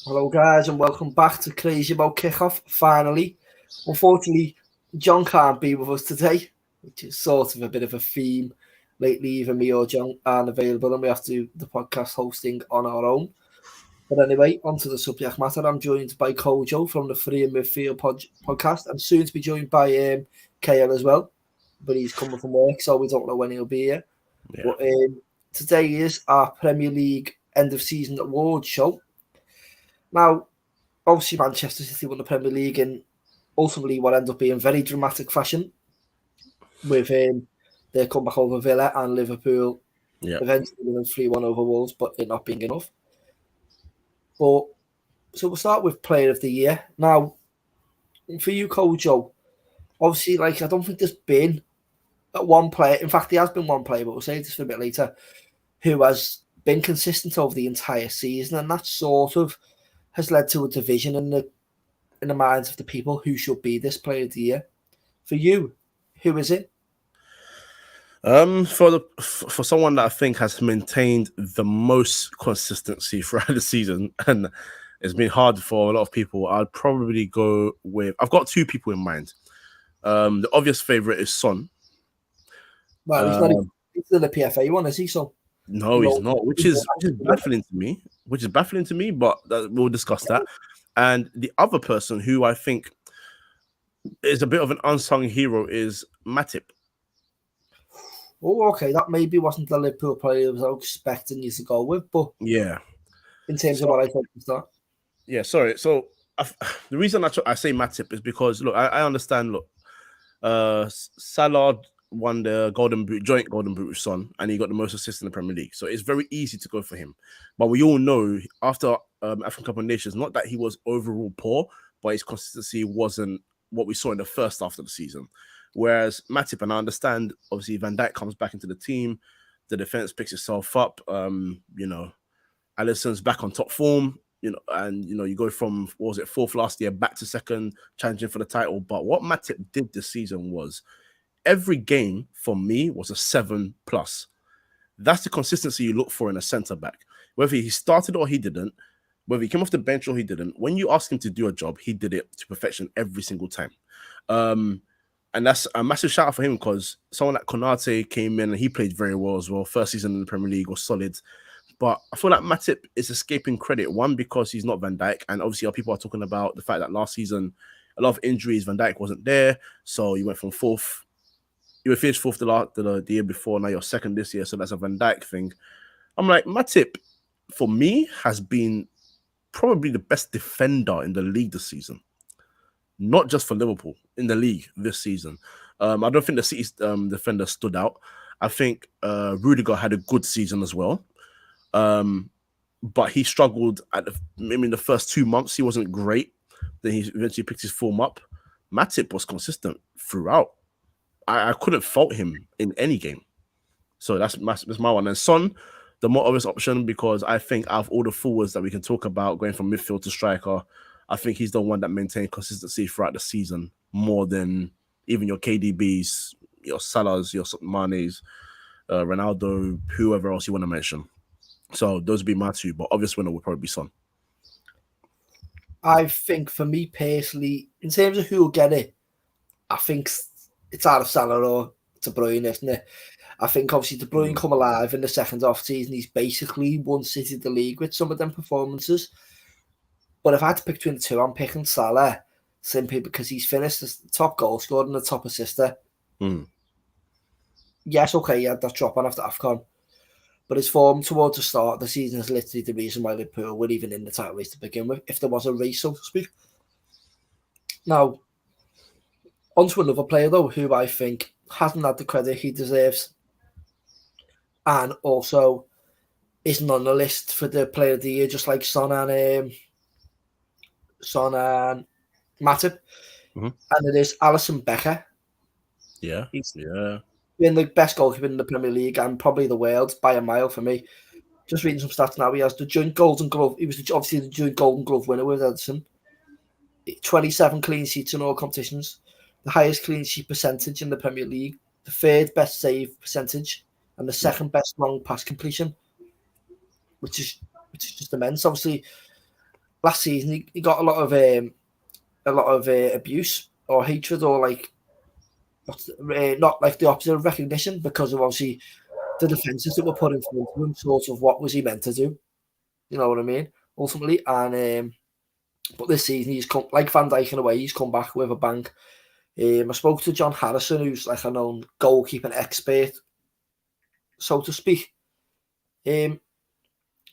Hello, guys, and welcome back to Crazy About Kickoff. Finally, unfortunately, John can't be with us today, which is sort of a bit of a theme. Lately, either me or John aren't available, and we have to do the podcast hosting on our own. But anyway, onto the subject matter. I'm joined by Kojo from the Free and Midfield podcast, and soon to be joined by KL as well. But he's coming from work, so we don't know when he'll be here. Yeah. But today is our Premier League end of season awards show. Now, obviously, Manchester City won the Premier League in ultimately what ended up being very dramatic fashion with their comeback over Villa and Liverpool Yeah. eventually winning 3-1 over Wolves, but it not being enough. But so we'll start with Player of the Year. Now, for you, Kojo, obviously, I don't think there's been one player. In fact, there has been one player, but we'll say this for a bit later, who has been consistent over the entire season, and that sort of has led to a division in the minds of the people who should be this Player of the Year. For you, who is it? For someone that I think has maintained the most consistency throughout the season, and it's been hard for a lot of people, I'd probably go with. I've got two people in mind. The obvious favorite is Son. Well, he's not even in the PFA one, is he? So No, he's not, which is baffling to me. But we'll discuss that. And the other person who I think is a bit of an unsung hero is Matip. Oh, okay. That maybe wasn't the Liverpool player I was expecting you to go with, but Yeah. in terms of what I thought was that. Yeah, sorry. So the reason I say Matip is because look, I understand. Look, Salah won the joint Golden Boot with Son, and he got the most assists in the Premier League. So it's very easy to go for him. But we all know after African Cup of Nations, not that he was overall poor, but his consistency wasn't what we saw in the first half of the season. Whereas Matip, and I understand, obviously Van Dijk comes back into the team, the defense picks itself up. Alisson's back on top form. You go from, what was it, fourth last year back to second, challenging for the title. But what Matip did this season was every game for me was a 7+. That's the consistency you look for in a centre back. Whether he started or he didn't, whether he came off the bench or he didn't, when you ask him to do a job, he did it to perfection every single time. And that's a massive shout out for him because someone like Konate came in and he played very well as well. First season in the Premier League was solid. But I feel like Matip is escaping credit. One, because he's not Van Dijk. And obviously, people are talking about the fact that last season, a lot of injuries, Van Dijk wasn't there. So you went from fourth. You were finished fourth the year before. Now you're second this year. So that's a Van Dijk thing. I'm like, Matip, for me, has been probably the best defender in the league this season. Not just for Liverpool, in the league this season. I don't think the City's defender stood out. I think Rudiger had a good season as well. But he struggled in the first 2 months. He wasn't great. Then he eventually picked his form up. Matip was consistent throughout. I couldn't fault him in any game. So that's my one. And Son, the more obvious option, because I think out of all the forwards that we can talk about going from midfield to striker, I think he's the one that maintained consistency throughout the season more than even your KDBs, your Salahs, your Manes, Ronaldo, whoever else you want to mention. So those would be my two, but obvious winner would probably be Son. I think for me personally, in terms of who will get it, I think it's out of Salah or De Bruyne, isn't it? I think obviously De Bruyne come alive in the second half season. He's basically won City the league with some of them performances. But if I had to pick between the two, I'm picking Salah simply because he's finished as the top goal scorer and the top assister. Yes, okay, he had that drop on after AFCON. But his form towards the start of the season is literally the reason why Liverpool were even in the title race to begin with, if there was a race, so to speak. Now, onto another player, though, who I think hasn't had the credit he deserves and also isn't on the list for the Player of the Year, just like Son and Matip. And it is Alisson Becker. Yeah. He's been the best goalkeeper in the Premier League and probably the world by a mile for me. Just reading some stats now, he has the joint Golden Glove. He was obviously the joint Golden Glove winner with Ederson. 27 clean sheets in all competitions. The highest clean sheet percentage in the Premier League. The third best save percentage. And the second best long pass completion. Which is just immense. Obviously, last season he got a lot of abuse or hatred or like not like the opposite of recognition because of obviously the defenses that were put in front of him. Sort of what was he meant to do? You know what I mean? Ultimately, and but this season he's come like Van Dijk in a way. He's come back with a bang. I spoke to John Harrison, who's like a known goalkeeping expert, so to speak, in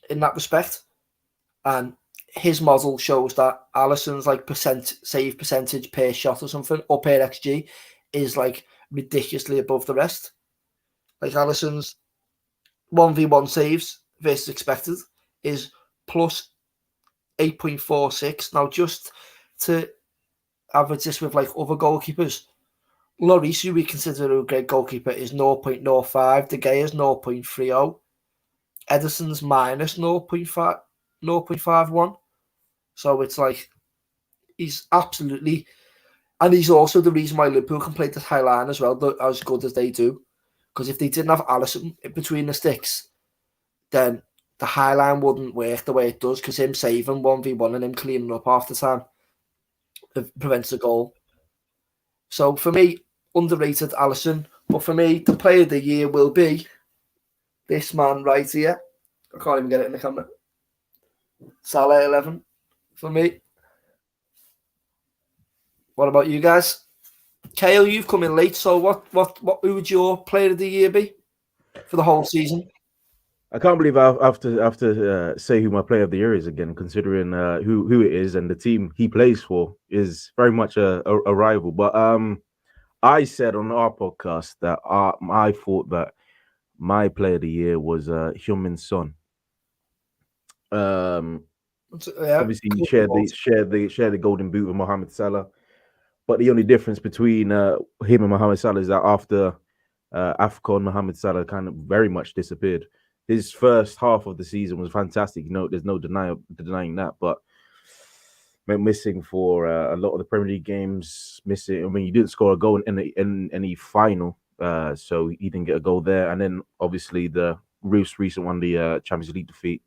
that respect. And his model shows that Alisson's like save percentage per shot or something, or per XG, is like ridiculously above the rest. Like Alisson's 1v1 saves versus expected is plus 8.46. Now, just to average this with like other goalkeepers, Lloris, who we consider a great goalkeeper, is 0.05. De Gea's 0.30. Ederson's minus 0.51. So it's like he's absolutely, and he's also the reason why Liverpool can play this high line as well, as good as they do. Because if they didn't have Alisson between the sticks, then the high line wouldn't work the way it does. Because him saving 1v1 and him cleaning up half the time prevents a goal. So for me, underrated Alisson. But for me, the player of the year will be this man right here. I can't even get it in the camera. Salah 11 for me. What about you guys? Kale, you've come in late, so who would your player of the year be for the whole season? I can't believe I have to say who my player of the year is again, considering who it is and the team he plays for is very much a rival. But I said on our podcast that I thought that my player of the year was Heung-min Son. Obviously, he shared the golden boot with Mohamed Salah, but the only difference between him and Mohamed Salah is that after AFCON, Mohamed Salah kind of very much disappeared. His first half of the season was fantastic. You know, there's no denying that, but missing for a lot of the Premier League games. Missing. I mean, he didn't score a goal in any final, so he didn't get a goal there. And then obviously the recent one, the Champions League defeat,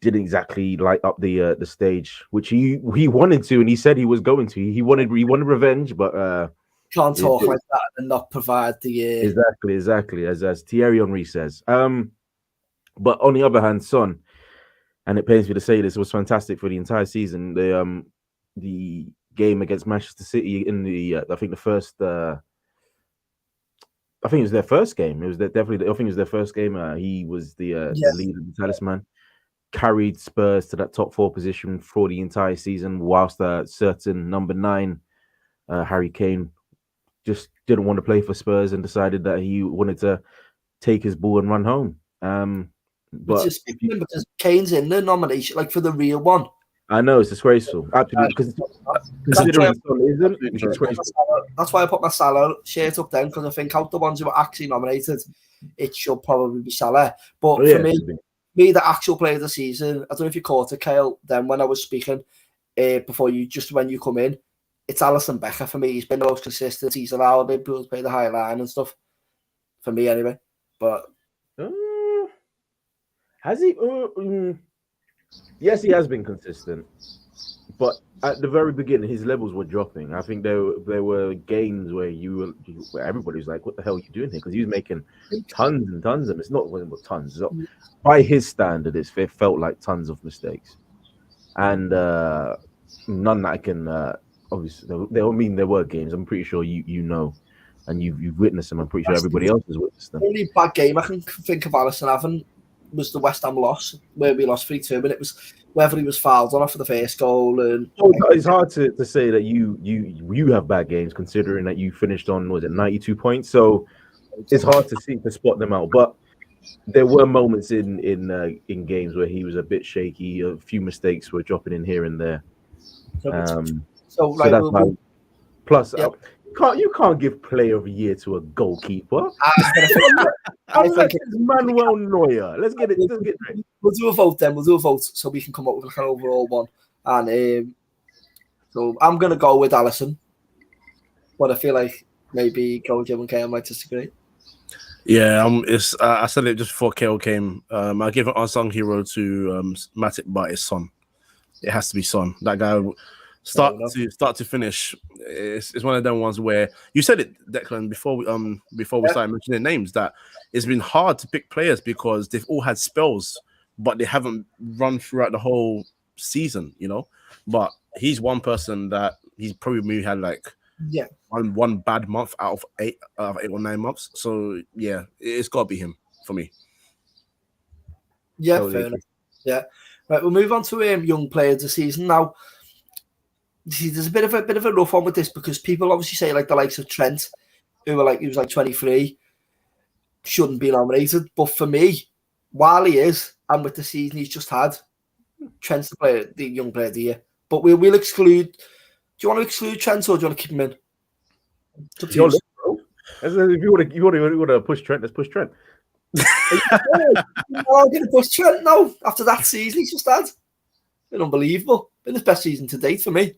didn't exactly light up the stage, which he wanted to, and he said he was going to. He wanted revenge, but can't talk like that and not provide the exactly as Thierry Henry says. But on the other hand, Son, and it pains me to say this, was fantastic for the entire season. The game against Manchester City in the I think it was their first game. It was definitely. I think it was their first game. He was the leader, the talisman. Carried Spurs to that top 4 position for the entire season, whilst certain number 9, Harry Kane, just didn't want to play for Spurs and decided that he wanted to take his ball and run home. But because Kane's in the nomination, like for the real one. I know it's disgraceful, absolutely. Because considering it's disgraceful. That's why I put my Salah shirt up then, because I think out the ones who were actually nominated, it should probably be Salah. But for me, the actual player of the season, I don't know if you caught it, Kyle, then when I was speaking before you, just when you come in, it's Alisson Becker for me. He's been the most consistent. He's allowed Liverpool to play the high line and stuff. For me, anyway. But has he? Yes, he has been consistent. But at the very beginning, his levels were dropping. I think there were games where where everybody was like, "What the hell are you doing here?" Because he was making tons and tons of. It's not tons. By his standard, it felt like tons of mistakes, and none that I can. Obviously, there were games. I'm pretty sure you know, and you've witnessed them. I'm pretty sure everybody else has witnessed them. The only bad game I can think of Alisson having was the West Ham loss, where we lost 3-2, and it was whether he was fouled on after the first goal. And it's hard to say that you have bad games, considering that you finished on 92 points. So it's hard to spot them out. But there were moments in games where he was a bit shaky. A few mistakes were dropping in here and there. So that's plus. Yeah. You can't give player of the year to a goalkeeper. Unless it's Manuel Neuer. Let's get it. We'll do a vote then. We'll do a vote so we can come up with an overall one. And so I'm going to go with Alisson. But I feel like maybe Jim and Kale might disagree. Yeah, I said it just before Kale came. I give an unsung hero to Matic, but it's Son. It has to be Son. That guy, start to finish, it's one of them ones where you said it, Declan, before we started mentioning names, that it's been hard to pick players because they've all had spells, but they haven't run throughout the whole season, you know. But he's one person that he's probably maybe had like one bad month out of 8 or 9 months. So yeah, it's got to be him for me. Yeah, totally. Fair enough. Yeah, right. We'll move on to young players of the season now. See, there's a bit of a rough one with this because people obviously say like the likes of Trent, he was like 23, shouldn't be nominated. But for me, while he is, and with the season he's just had, Trent's the young player of the year. But we'll exclude. Do you want to exclude Trent or do you want to keep him in? If you want to push Trent, let's push Trent. I'm going to push Trent now after that season he's just had. Been unbelievable. Been his best season to date for me.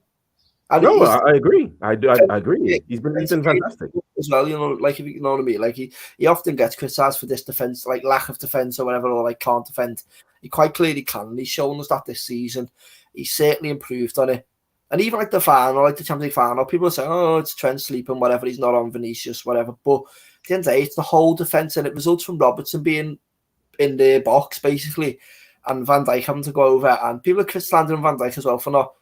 I agree. I agree. He's been fantastic as well. You know, like if you know what I mean. Like he often gets criticised for this defense, like lack of defense or whatever, or like can't defend. He quite clearly can, and he's shown us that this season. He's certainly improved on it. And even like the final, like the Champions League final, people are saying, "Oh, it's Trent sleeping, whatever. He's not on Vinicius, whatever." But at the end of the day, it's the whole defense, and it results from Robertson being in the box basically, and Van Dijk having to go over. And people are slandering Van Dijk as well for not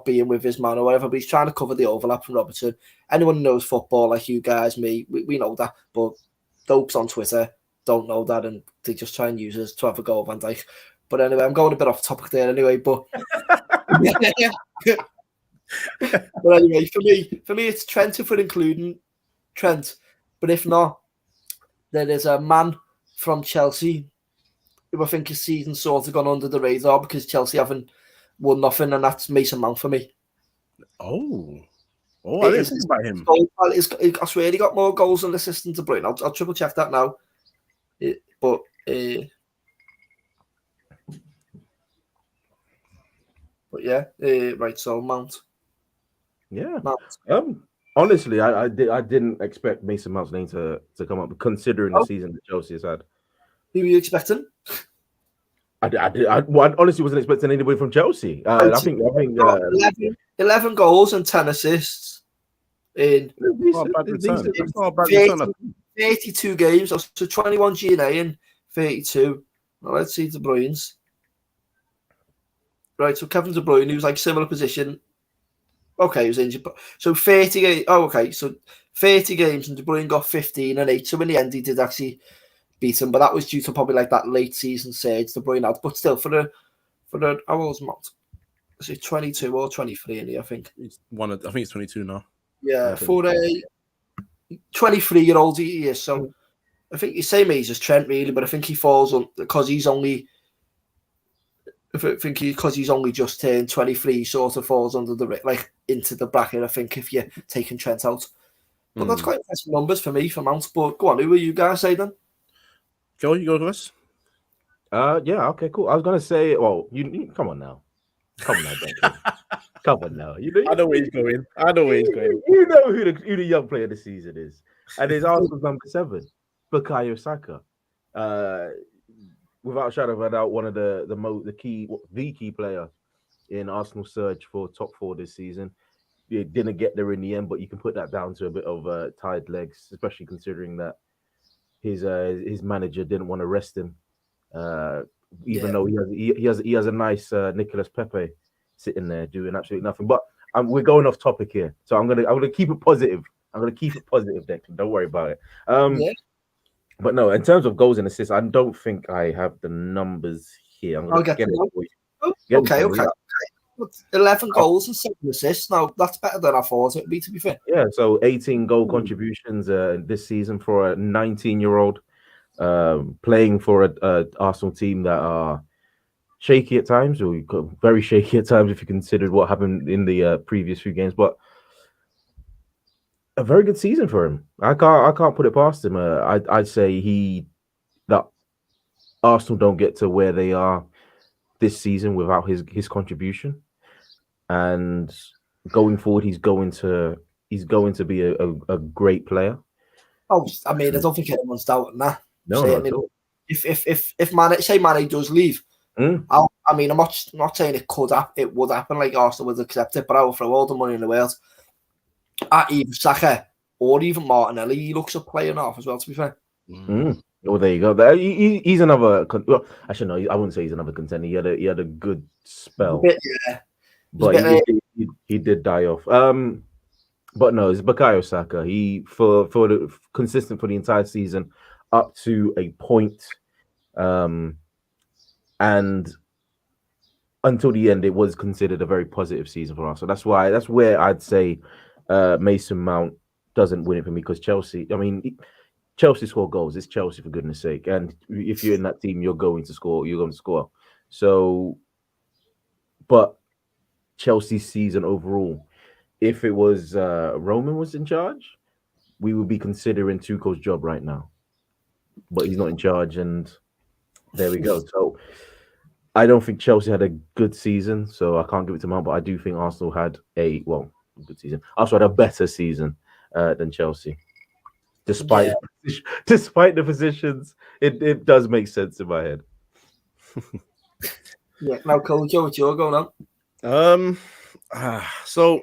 being with his man or whatever, but he's trying to cover the overlap from Robertson. Anyone who knows football, like you guys, me, we know that, but dopes on Twitter don't know that, and they just try and use us to have a go at Van Dijk. But anyway, I'm going a bit off topic there anyway, but but anyway, for me, it's Trent if we're including Trent, but if not, there is a man from Chelsea who I think his season's sort of gone under the radar because Chelsea haven't won nothing, and that's Mason Mount for me. I didn't think about him. I swear he got more goals and assists than De Bruyne. I'll triple check that now. But yeah, right. So Mount. Yeah. Mount. Honestly, I didn't expect Mason Mount's name to come up, considering the season that Chelsea has had. Who were you expecting? I honestly wasn't expecting anybody from Chelsea. I think 11 goals and 10 assists in 32 games. So 21 GNA and 32. Now let's see De Bruyne's. Right, so Kevin De Bruyne, he was like similar position. Okay, he was injured. So 30 games. Oh, okay. So 30 games and De Bruyne got 15 and 8. So in the end, he did actually beat him, but that was due to probably like that late season surge De Bruyne had. But still, for the how old is Mount? Is it 22 or 23 in here? I think I think it's 22 now. Yeah, for a 23-year-old he is. So I think he's same age as Trent really, but I think he falls on because he's only. Because he's only just turned 23, he sort of falls under into the bracket. I think if you're taking Trent out, but that's quite impressive numbers for me for Mount. But go on, who were you guys say then? Joe, you go first. Yeah, okay, cool. I was gonna say, well, you come on now, come on now. I know where he's going. You know who the young player of the season is, and it's Arsenal's number 7, Bukayo Saka. Without a shadow of a doubt, one of the key player in Arsenal's search for top 4 this season. It didn't get there in the end, but you can put that down to a bit of tired legs, especially considering that his manager didn't want to rest him, even though he has a nice Nicolas Pepe sitting there doing absolutely nothing. But we're going off topic here, so I'm gonna keep it positive. Declan. Don't worry about it. But no, in terms of goals and assists, I don't think I have the numbers here. I'm gonna get it for you. Okay. 11 goals and 7 assists. Now that's better than I thought it would be, to be fair. Yeah, so 18 goal contributions this season for a 19-year-old playing for a Arsenal team that are shaky at times, or very shaky at times if you considered what happened in the previous few games. But a very good season for him. I can't put it past him. I'd say that Arsenal don't get to where they are this season without his contribution. And going forward, he's going to be a great player. Oh, I mean, I don't think anyone's doubting that. No, if Mane does leave, I I mean, I'm not saying it would happen, like Arsenal would accept it, but I will throw all the money in the world at either Saka or even Martinelli. He looks up playing off as well, to be fair. Well, there you go. He's another. Well, actually, no, I wouldn't say he's another contender. He had a good spell, but he did die off. But no, it's Bukayo Saka. He for the consistent for the entire season up to a point, and until the end, it was considered a very positive season for us. So that's where I'd say Mason Mount doesn't win it for me, because Chelsea. I mean, Chelsea score goals. It's Chelsea, for goodness sake. And if you're in that team, you're going to score. You're going to score. So, but Chelsea's season overall, if it was Roman was in charge, we would be considering Tuchel's job right now. But he's not in charge, and there we go. So I don't think Chelsea had a good season, so I can't give it to Mount. But I do think Arsenal had a good season. Arsenal had a better season than Chelsea. Despite the positions, it does make sense in my head. Yeah. Now, Cole, Joe, what's your going on? So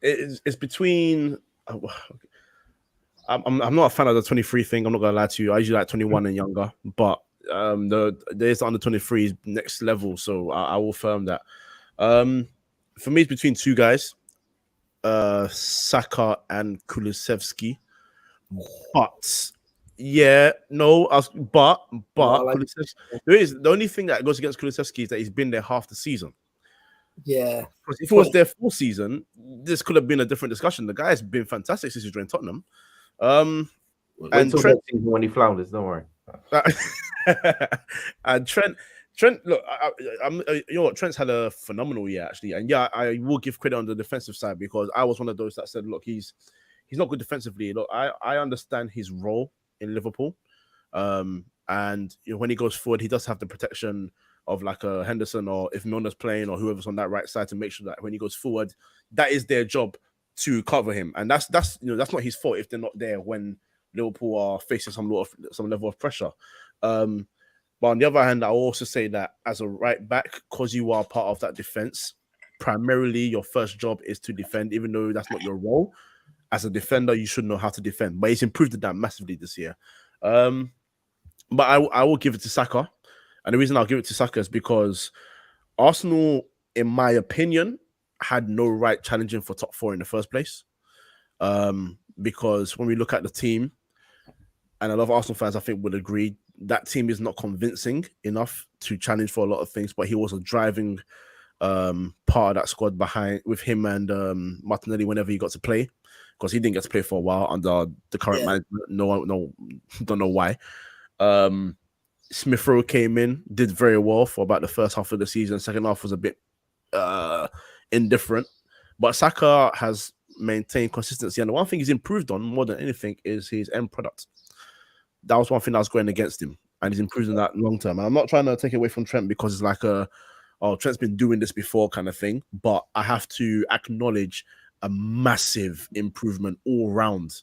it's between. I'm not a fan of the 23 thing. I'm not gonna lie to you. I usually like 21 and younger, but there's under 23 next level, so I will firm that. For me, it's between two guys. Saka and Kulusevski, but Kulusevski, the only thing that goes against Kulusevski is that he's been there half the season. Yeah, if he was there full season, this could have been a different discussion. The guy has been fantastic since he joined Tottenham. And Trent, when he flounders, don't worry. And Trent, look, you know what? Trent's had a phenomenal year, actually. And yeah, I will give credit on the defensive side, because I was one of those that said, look, he's not good defensively. Look, I understand his role in Liverpool. And when he goes forward, he does have the protection of like a Henderson, or if Milner's playing, or whoever's on that right side, to make sure that when he goes forward, that is their job to cover him. And that's not his fault if they're not there when Liverpool are facing some level of pressure. But on the other hand, I'll also say that as a right back, because you are part of that defense, primarily your first job is to defend, even though that's not your role. As a defender, you should know how to defend. But he's improved that massively this year. But I will give it to Saka. And the reason I'll give it to Saka is because Arsenal, in my opinion, had no right challenging for top four in the first place. Because when we look at the team, and a lot of Arsenal fans, I think, would agree, that team is not convincing enough to challenge for a lot of things. But he was a driving part of that squad behind with him and Martinelli whenever he got to play, because he didn't get to play for a while under the current management. No, don't know why. Smith Rowe came in, did very well for about the first half of the season. Second half was a bit indifferent. But Saka has maintained consistency. And the one thing he's improved on more than anything is his end product. That was one thing that was going against him. And he's improved in that long term. And I'm not trying to take away from Trent, because it's like Trent's been doing this before kind of thing. But I have to acknowledge a massive improvement all round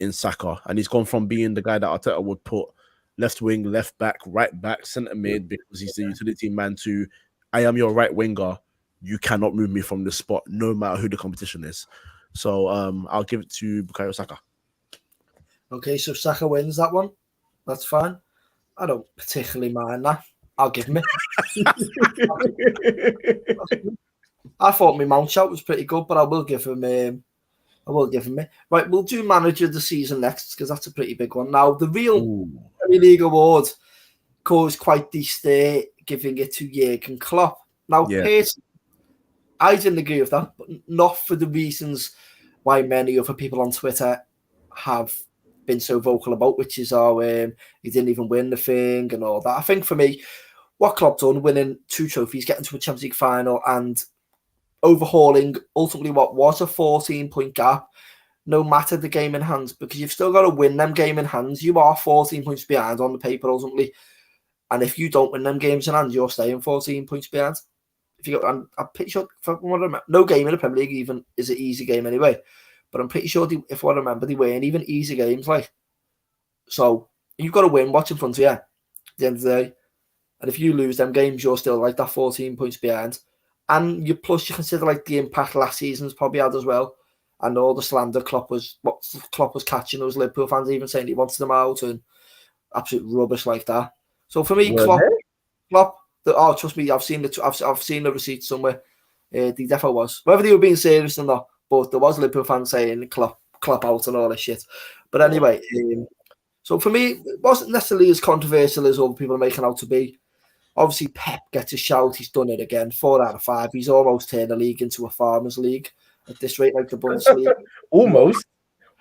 in Saka. And he's gone from being the guy that Arteta would put left wing, left back, right back, centre mid, because he's the utility man, to I am your right winger. You cannot move me from this spot, no matter who the competition is. So I'll give it to Bukayo Saka. Okay, so Saka wins that one. That's fine. I don't particularly mind that. I'll give him it. I thought my Mount shout was pretty good, but I will give him it. Right, we'll do manager of the season next, because that's a pretty big one. Now, the real Premier League award caused quite the stir, giving it to Jurgen Klopp. Now, personally, I didn't agree with that, but not for the reasons why many other people on Twitter have been so vocal about, which is he didn't even win the thing and all that. I think for me, what Klopp done, winning 2 trophies, getting to a Champions League final, and overhauling ultimately what was a 14-point gap, no matter the game in hands, because you've still got to win them game in hands. You are 14 points behind on the paper ultimately, and if you don't win them games in hands, you're staying 14 points behind. If you go, I'm pretty sure, no game in the Premier League even is an easy game anyway, but I'm pretty sure if I remember, they weren't even easy games. So you've got to win what's in front of you at the end of the day. And if you lose them games, you're still like that 14 points behind. And you consider like the impact last season's probably had as well. And all the slander Klopp was catching those Liverpool fans even saying he wanted them out and absolute rubbish like that. So for me, Klopp, trust me, I've seen the receipt somewhere. They definitely was. Whether they were being serious or not, but there was Liverpool fans saying Klopp out and all this shit. But anyway, so for me, it wasn't necessarily as controversial as other people are making out to be. Obviously, Pep gets a shout. He's done it again. 4 out of 5. He's almost turned the league into a farmers' league at this rate, like the Bundesliga. Almost.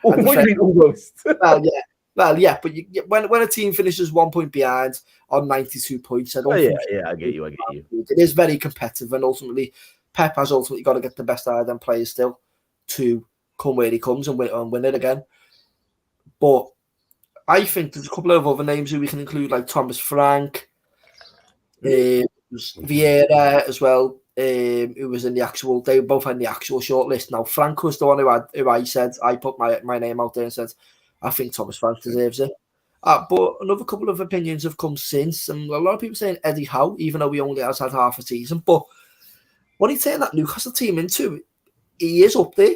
What do you mean almost? Well, yeah. But when a team finishes 1 point behind on 92 points, I get you. It is very competitive, and ultimately, Pep has got to get the best out of them players still to come where he comes and win it again. But I think there's a couple of other names who we can include, like Thomas Frank. Vieira as well, who was in the actual. They both had the actual shortlist. Now Frank was the one who I put my name out there and said, I think Thomas Frank deserves it. But another couple of opinions have come since, and a lot of people saying Eddie Howe, even though he only has had half a season. But what he turned that Newcastle team into, he is up there.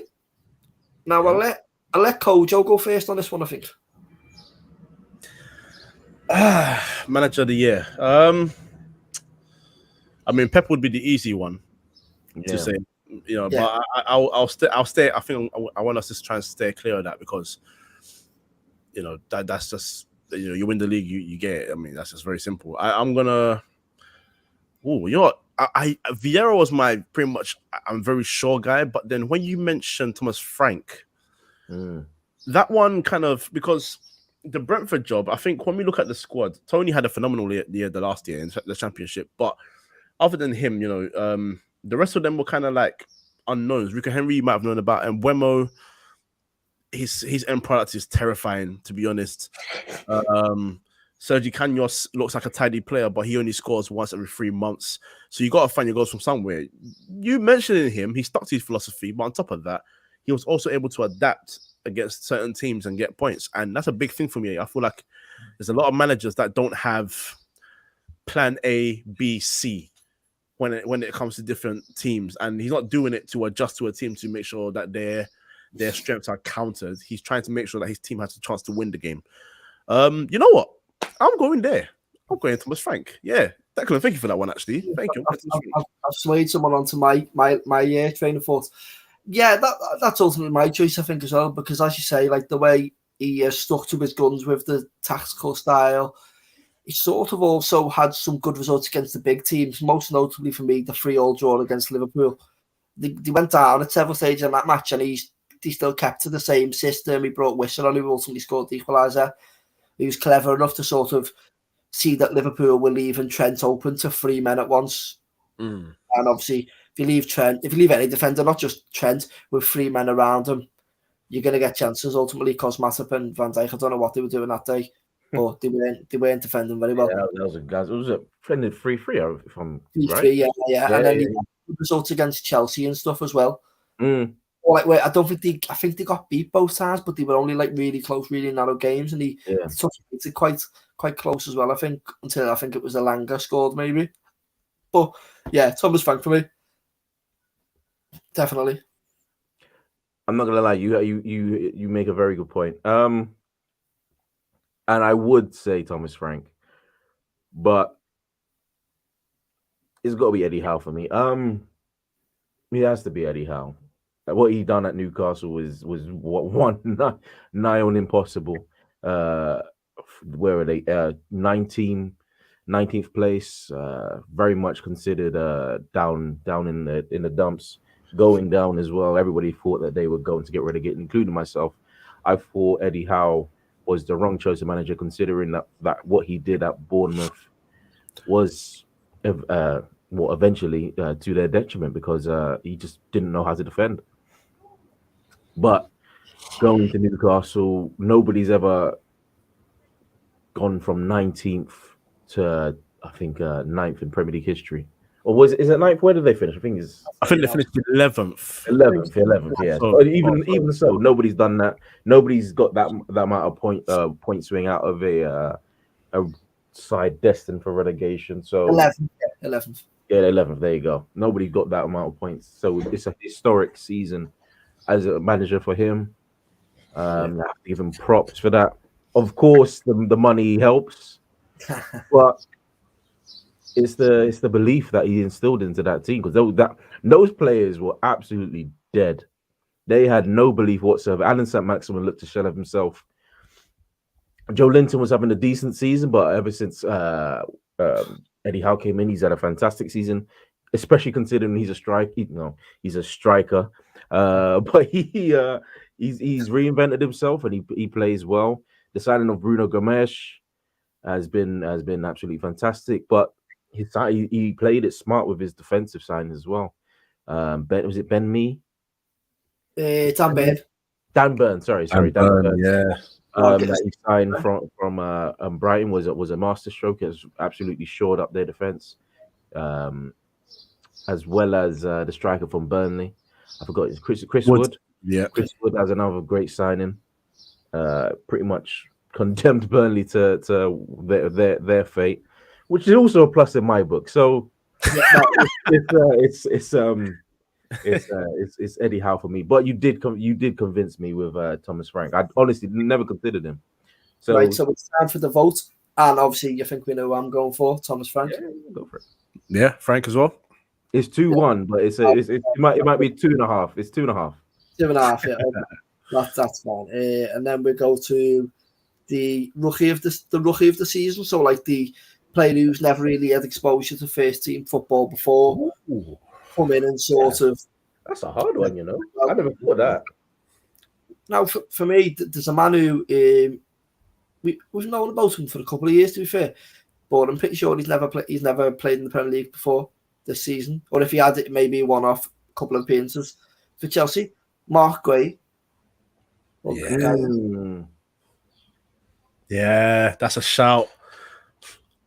Now I'll let Kojo go first on this one, I think. Manager of the year. I mean, Pep would be the easy one to say, but I'll stay. I think I want us to try and stay clear of that because, that's just, you win the league, you get it. I mean, that's just very simple. I'm gonna. Vieira was my pretty much. I'm very sure guy, but then when you mentioned Thomas Frank, that one kind of because. The Brentford job, I think when we look at the squad, Tony had a phenomenal year the last year in the championship. But other than him, the rest of them were kind of like unknowns. Rico Henry you might have known about, and Wemo, his end product is terrifying, to be honest. Sergi Canos looks like a tidy player, but he only scores once every 3 months. So you got to find your goals from somewhere. You mentioning him, he stuck to his philosophy, but on top of that, he was also able to adapt against certain teams and get points. And that's a big thing for me. I feel like there's a lot of managers that don't have plan A, B, C when it comes to different teams. And he's not doing it to adjust to a team to make sure that their strengths are countered. He's trying to make sure that his team has a chance to win the game. You know what? I'm going there. I'm going Thomas Frank. Yeah. Declan, thank you for that one, actually. Thank you. I've swayed someone onto my train of thought. Yeah, that's ultimately my choice, I think, as well, because as you say, like the way he stuck to his guns with the tactical style, he sort of also had some good results against the big teams, most notably for me, the 3-3 draw against Liverpool. They went down at several stages in that match, and he still kept to the same system. He brought Whistle on, who ultimately scored the equaliser. He was clever enough to sort of see that Liverpool were leaving Trent open to 3 men at once. And obviously, if you leave any defender, not just Trent, with 3 men around him, you're going to get chances. Ultimately, because Matip and Van Dijk, I don't know what they were doing that day, but they weren't defending very well. Yeah, that was a guys. It was a trended 3-3, if I'm 3-3, right. Yeah. And then he had results against Chelsea and stuff as well. Or like, I think they got beat both times, but they were only like really close, really narrow games, and he took it quite close as well. I think until it was Elanga scored maybe, but yeah, Thomas Frank for me. Definitely. I'm not gonna lie, you make a very good point. And I would say Thomas Frank, but it's got to be Eddie Howe for me. It has to be Eddie Howe. What he done at Newcastle was what nigh on impossible. Where are they? 19th place. Very much considered down in the dumps. Going down as well. Everybody thought that they were going to get relegated, including myself. I thought Eddie Howe was the wrong choice of manager, considering that what he did at Bournemouth was eventually to their detriment, because he just didn't know how to defend. But going to Newcastle, nobody's ever gone from 19th to I think 9th in Premier League history. Or is it 9th? Where did they finish? I think they finished 11th. 11th, yeah. So, even so, nobody's done that. Nobody's got that amount of point swing out of a side destined for relegation. So 11th. Yeah, 11th. There you go. Nobody got that amount of points. So it's a historic season as a manager for him. I have to give him props for that. Of course, the money helps, but it's the belief that he instilled into that team, because those players were absolutely dead. They had no belief whatsoever. Alan St. Maximin looked a shell of himself. Joe Linton was having a decent season, but ever since Eddie Howe came in, he's had a fantastic season, especially considering he's a striker. He's a striker, but he's reinvented himself and he plays well. The signing of Bruno Gomes has been absolutely fantastic, but he played it smart with his defensive sign as well. Was it Ben Mee? Dan Burn. Dan Burn, sorry, Dan Burn. Yeah. That he signed from Brighton was a masterstroke. Has absolutely shored up their defense, as well as the striker from Burnley. I forgot, it's Chris Wood. Yeah, Chris Wood has another great signing. Pretty much condemned Burnley to their fate, which is also a plus in my book. So it's Eddie Howe for me. But you did convince me with Thomas Frank. I honestly never considered him. So it's time for the vote, and obviously you think we know who I'm going for, Thomas Frank. Yeah, go for it. Yeah, Frank as well. It's 2-1, but it might be 2.5. It's 2.5. 2.5. Yeah, okay. That's fine. And then we go to the rookie of the season. So like the player who's never really had exposure to first team football before. Ooh. Come in and sort of. That's a hard one, I never thought of that. Now, for me, there's a man who we've known about him for a couple of years, to be fair, but I'm pretty sure he's never played in the Premier League before this season, or if he had it, maybe one-off couple of appearances for Chelsea. Mark Guay. Yeah, that's a shout.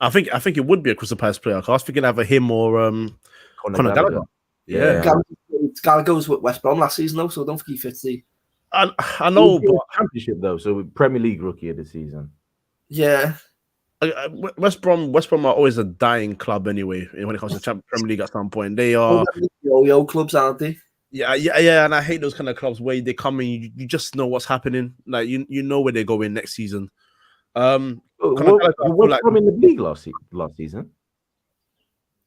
I think it would be a Crystal Palace player. I was thinking either him or Conor Gallagher. Yeah, Gallagher was with West Brom last season though, so I don't think he fits the. I know, but Championship though, so Premier League rookie of the season. Yeah, West Brom are always a dying club anyway. When it comes to Premier League, at some point they are yo-yo clubs, aren't they? Yeah, and I hate those kind of clubs where they come in, you just know what's happening. Like you know where they're going next season. West Brom in the league last season?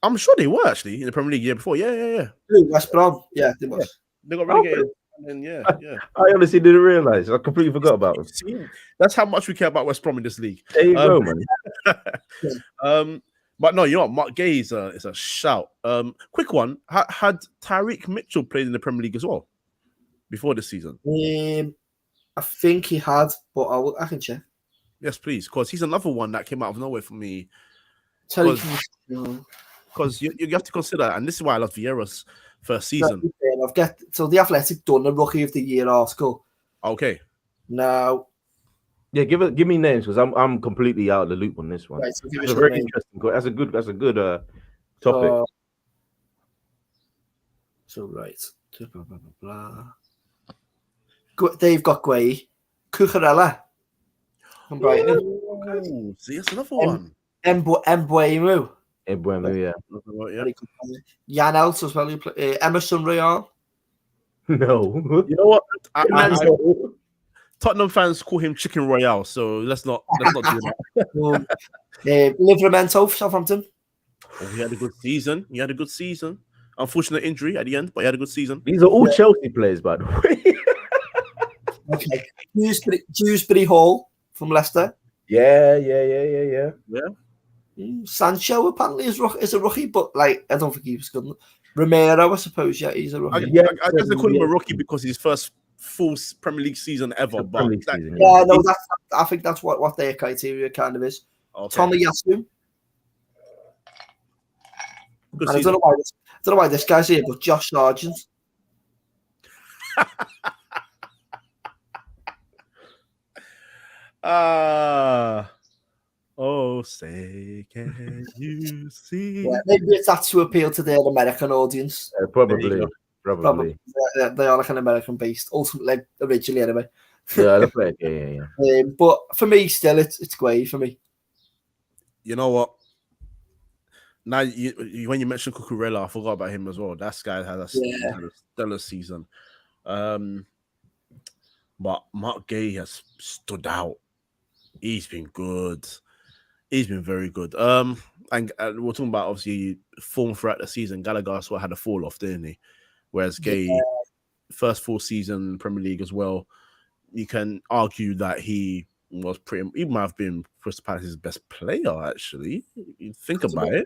I'm sure they were actually in the Premier League year before. Yeah. West Brom, yeah, they was. Yeah. They got relegated. And yeah. I honestly didn't realize. I completely forgot about them. That's how much we care about West Brom in this league. There you go, man. But no, you know what? Mark Gay is a shout. Quick one. Had Tyreek Mitchell played in the Premier League as well before this season? I think he had, but I can check. Yes, please, because he's another one that came out of nowhere for me. Because you have to consider, and this is why I love Vieira's first season. So the Athletic done a Rookie of the Year article. Okay. Now, yeah, give me names because I'm completely out of the loop on this one. Right, so that's a very interesting. That's a good topic. So right, blah blah blah blah. They've got Guay, Cucurella from Brighton. Oh, see, that's another one. Mbeumo. Yeah. Jan Els as well. Emerson Royal. No. You know what? Tottenham fans call him Chicken Royale, so let's not do that. Livramento for Southampton. Oh, he had a good season. Unfortunate injury at the end, but he had a good season. These are all Chelsea players, by the way. Okay. Dewsbury Hall from Leicester. Yeah. Sancho apparently is a rookie, but like I don't think he was good. Romero, I suppose, yeah, he's a rookie. I guess they call him a rookie because his first full Premier League season ever. I think that's what their criteria kind of is. Okay. Tommy Yasu. I don't know why this guy's here, but Josh Sargent. Oh, say can you see? Yeah, maybe that's to appeal to their American audience. Probably. They are like an American-based, ultimately, originally anyway. Yeah, yeah. But for me, still, it's Guay for me. You know what? Now, when you mentioned Cucurella, I forgot about him as well. That guy had a stellar season. But Mark Gay has stood out. He's been good. He's been very good. And we're talking about obviously form throughout the season. Gallagher sort of had a fall off, didn't he? Whereas Gay, first full season in Premier League as well, you can argue that he might have been Crystal Palace's best player, actually. You think about it.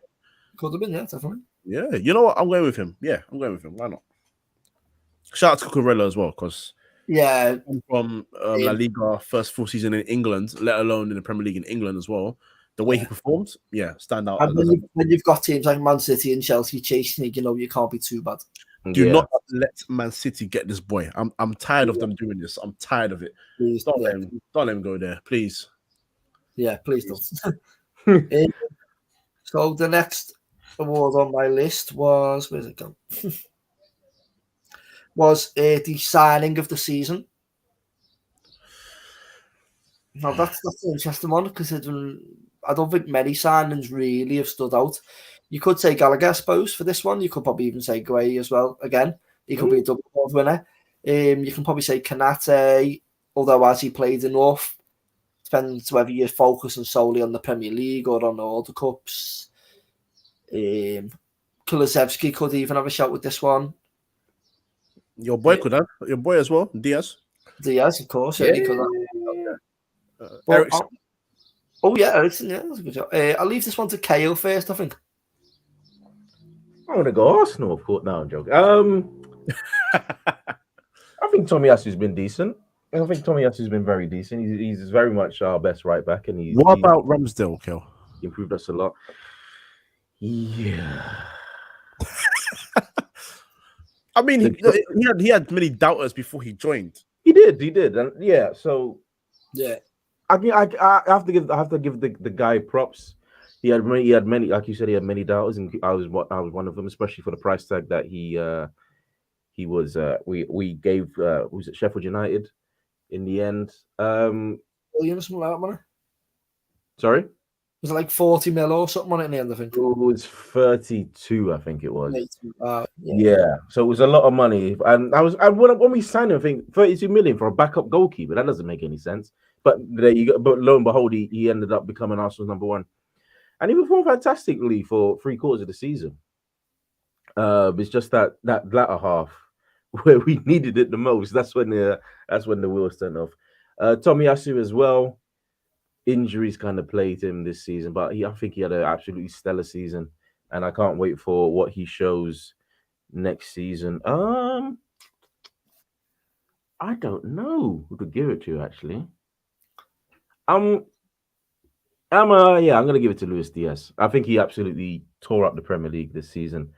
Could have been, yeah, definitely. Yeah, you know what? I'm going with him. Yeah, I'm going with him. Why not? Shout out to Cucurella as well, because from La Liga, first full season in England, let alone in the Premier League in England as well. The way he performed, stand out. And when you've got teams like Man City and Chelsea chasing it, you can't be too bad. Do not let Man City get this boy. I'm tired of them doing this. I'm tired of it. Please, don't let him go there, please. Yeah, please don't. So the next award on my list was, where's it gone? was the signing of the season. Now that's an interesting one, considering I don't think many signings really have stood out. You could say Gallagher, I suppose, for this one. You could probably even say Gray as well. Again, he could be a double award winner. You can probably say Kanate, although as he played enough, depends whether you're focusing solely on the Premier League or on all the cups. Kulusevski could even have a shout with this one. Your boy could have. Your boy as well, Diaz. Diaz, of course. Yeah, he could have. Ericsson. Ericsson, yeah, that's a good job. I'll leave this one to Kale first, I think. I'm going to go Arsenal, of course. No, I'm joking. I think Tomiyasu's been decent. I think Tomiyasu's been very decent. He's very much our best right back. And what about Ramsdale, Kel? He improved us a lot. Yeah. I mean, he had many doubters before he joined. He did, and yeah. So yeah, I have to give the guy props. He had many, like you said, he had many doubters, and I was one of them, especially for the price tag that he was. We gave was it Sheffield United in the end. Williams, something like that, money. Sorry. Was it like 40 mil or something on it in the end, I think? It was 32, I think it was. Yeah. So it was a lot of money. And when we signed him, I think 32 million for a backup goalkeeper. That doesn't make any sense. But there you go. But lo and behold, he ended up becoming Arsenal's number one. And he performed fantastically for 3/4 of the season. It's just that latter half where we needed it the most. That's when the wheels turned off. Tomiyasu as well. Injuries kind of plagued him this season, but I think he had an absolutely stellar season, and I can't wait for what he shows next season. I don't know who to give it to, actually. I'm gonna give it to Luis Diaz. I think he absolutely tore up the Premier League this season.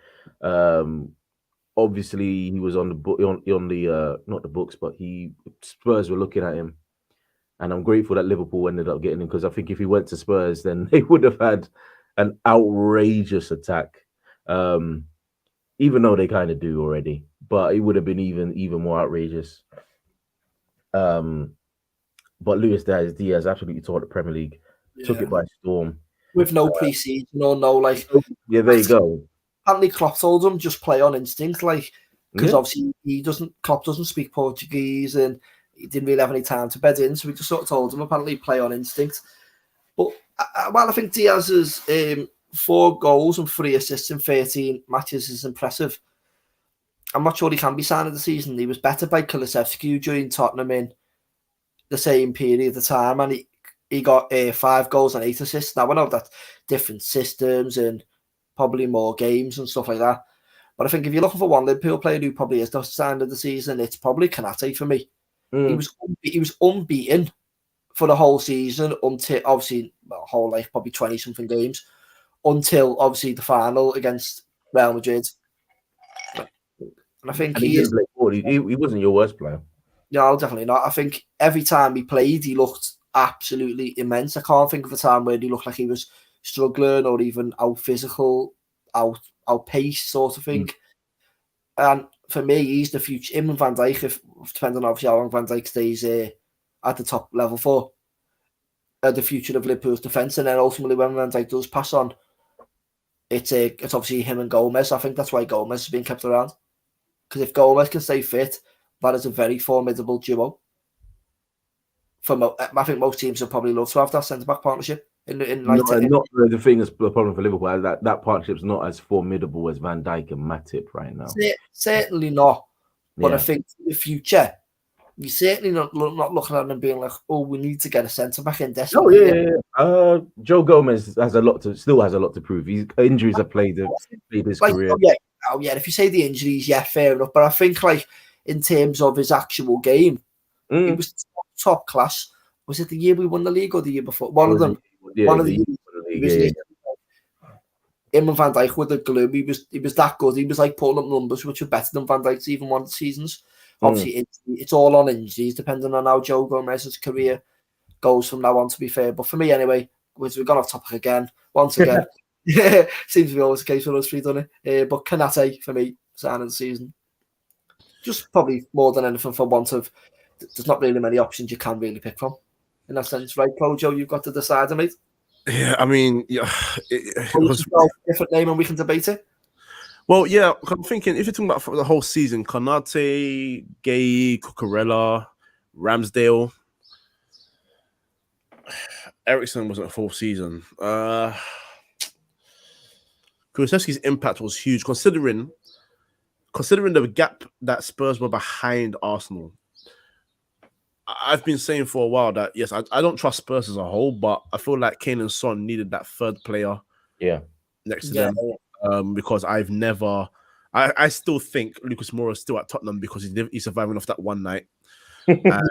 Obviously he was on the not the books, but Spurs were looking at him. And I'm grateful that Liverpool ended up getting him, because I think if he went to Spurs, then they would have had an outrageous attack. Even though they kind of do already, but it would have been even more outrageous. But Luis Diaz absolutely tore the Premier League, took it by storm. With no pre-season or no like. Yeah, there you go. Apparently Klopp told him just play on instinct, like, because obviously Klopp doesn't speak Portuguese and he didn't really have any time to bed in, so we just sort of told him apparently play on instinct. But while I think Diaz's 4 goals and 3 assists in 13 matches is impressive, I'm not sure he can be signed of the season. He was better by Kulusevski, who joined Tottenham in the same period of time, and he got 5 goals and 8 assists. Now I know that's different systems and probably more games and stuff like that, but I think if you're looking for one Liverpool player who probably is the sign of the season, it's probably Kanate for me. He was unbeaten for the whole season until obviously whole life, probably 20 something games, until obviously the final against Real Madrid. And I think he wasn't your worst player. No, definitely not. I think every time he played, he looked absolutely immense. I can't think of a time where he looked like he was struggling or even out physical, outpaced sort of thing. And for me, he's the future. Him and Van Dijk, depending on obviously how long Van Dijk stays at the top level for, the future of Liverpool's defence, and then ultimately when Van Dijk does pass on, it's obviously him and Gomez. I think that's why Gomez has been kept around, because if Gomez can stay fit, that is a very formidable duo. I think most teams would probably love to have that centre-back partnership. Not the thing is the problem for Liverpool, that partnership's not as formidable as Van Dijk and Matip right now. Certainly not. But I think in the future, you're certainly not looking at them and being like, oh, we need to get a centre-back in desperately. Joe Gomez still has a lot to prove. His injuries have played his career. If you say the injuries, fair enough. But I think in terms of his actual game, he was top class. Was it the year we won the league or the year before? One of them. Him and Van Dijk were the glue. He was that good. He was putting up numbers which were better than Van Dijk's even one seasons. Obviously, it's all on injuries, depending on how Joe Gomez's career goes from now on, to be fair. But for me, anyway, we've gone off topic again. Once again, seems to be always the case for us three, doesn't it? But Kanate, for me, sign of the season. Just probably more than anything for want of, there's not really many options you can really pick from in that sense, right, Joe? You've got to decide, mate. Yeah, I mean, it was a different name and we can debate it. Well, yeah, I'm thinking if you're talking about for the whole season, Konate, Gay, Cucurella, Ramsdale, Eriksen wasn't a full season. Kulusevski's impact was huge, considering the gap that Spurs were behind Arsenal. I've been saying for a while that, yes, I don't trust Spurs as a whole, but I feel like Kane and Son needed that third player next to them. Because I still think Lucas Moura is still at Tottenham because he's surviving off that one night. And,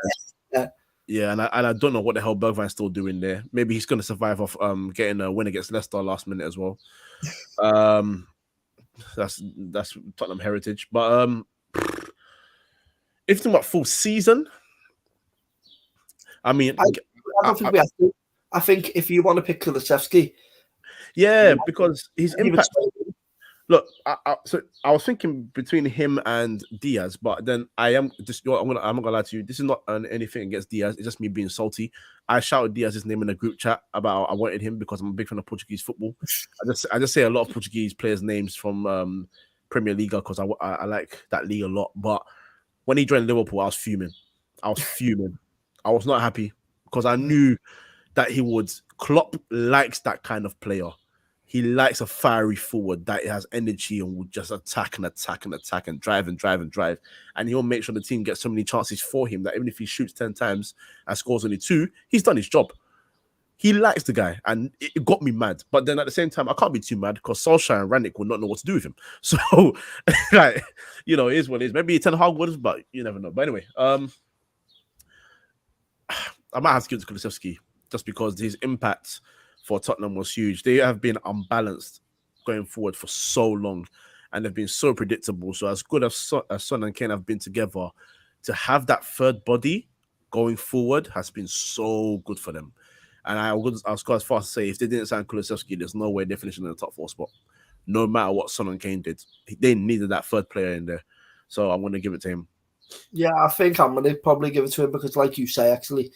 and I don't know what the hell Bergwijn's still doing there. Maybe he's going to survive off getting a win against Leicester last minute as well. That's Tottenham heritage. But if you're talking about full season, I mean, I don't think we have to. I think if you want to pick Kulusevski, because his impact. Look, so I was thinking between him and Diaz, but then I'm not gonna lie to you. This is not anything against Diaz. It's just me being salty. I shouted Diaz's name in a group chat about I wanted him because I'm a big fan of Portuguese football. I just say a lot of Portuguese players' names from Premier League because I like that league a lot. But when he joined Liverpool, I was fuming. I was not happy because I knew that he would. Klopp likes that kind of player. He likes a fiery forward that has energy and will just attack and drive. And he'll make sure the team gets so many chances for him that even if he shoots 10 times and scores only 2, he's done his job. He likes the guy, and it got me mad. But then at the same time, I can't be too mad because Solskjaer and Rangnick will not know what to do with him. So, it is what it is. Maybe Ten Hag would, but you never know. But anyway, I might have to give it to Kulusevski just because his impact for Tottenham was huge. They have been unbalanced going forward for so long, and they've been so predictable. So as good as Son and Kane have been together, to have that third body going forward has been so good for them. And I was go as far as to say, if they didn't sign Kulusevski, there's no way they're finishing in the top 4 spot. No matter what Son and Kane did, they needed that third player in there. So I'm going to give it to him. Yeah, I think I'm going to probably give it to him because, like you say, actually,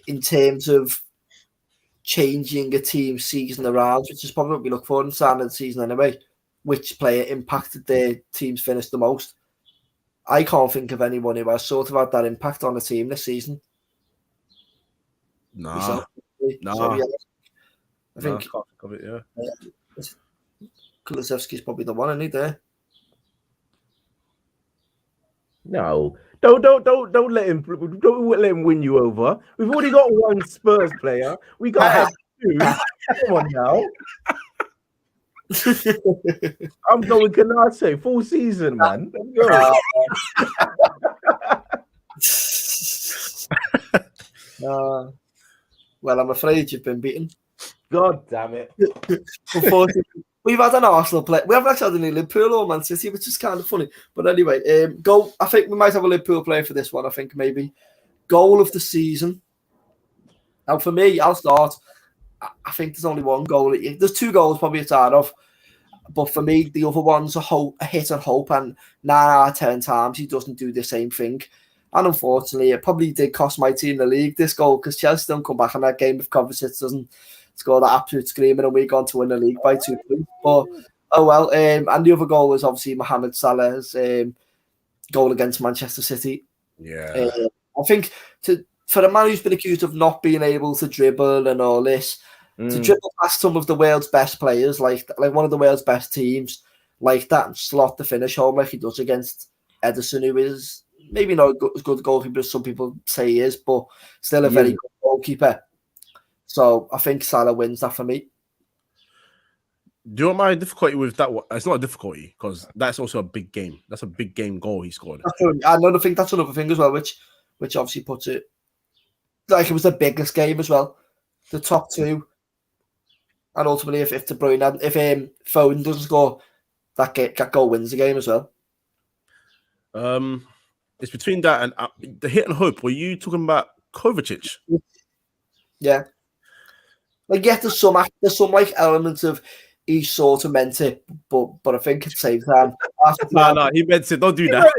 in terms of changing a team's season around, which is probably what we look for in the start of the season anyway, which player impacted their team's finish the most. I can't think of anyone who has sort of had that impact on the team this season. Nah. So, yeah, I think can't think of it, Kulusevski's probably the one, isn't he, there? No, don't let him win you over. We've already got one Spurs player. We got 2. Come on now. I'm going Konate, full season, man. Well, I'm afraid you've been beaten. God damn it. Unfortunately, we've had an Arsenal play. We haven't actually had any Liverpool or Man City, which is kind of funny. But anyway, I think we might have a Liverpool player for this one. I think maybe goal of the season. Now, for me, I'll start. I think there's only one goal. There's 2 goals probably it's out of. But for me, the other one's a hit and hope. And 9 out of 10 times, he doesn't do the same thing. And unfortunately, it probably did cost my team the league, this goal, because Chelsea don't come back in that game if Kovacic doesn't score that absolute screamer and we go on to win the league by 2 points. But, oh well. And the other goal was obviously Mohamed Salah's goal against Manchester City. Yeah. I think for a man who's been accused of not being able to dribble and all this, to dribble past some of the world's best players, like one of the world's best teams, like that, and slot the finish home like he does against Ederson, who is maybe not as good goalkeeper as some people say he is, but still a very good goalkeeper. So I think Salah wins that for me. Do you know my difficulty with that one? It's not a difficulty because that's also a big game. That's a big game goal he scored. I think that's another thing as well, which obviously puts it like it was the biggest game as well. The top two. And ultimately, if De Bruyne, if Foden doesn't score, that goal wins the game as well. It's between that and the hit and hope. Were you talking about Kovacic? Yeah. Like, yeah, there's some like elements of he sort of meant it, but I think at the same time, no, he meant it. Don't do that.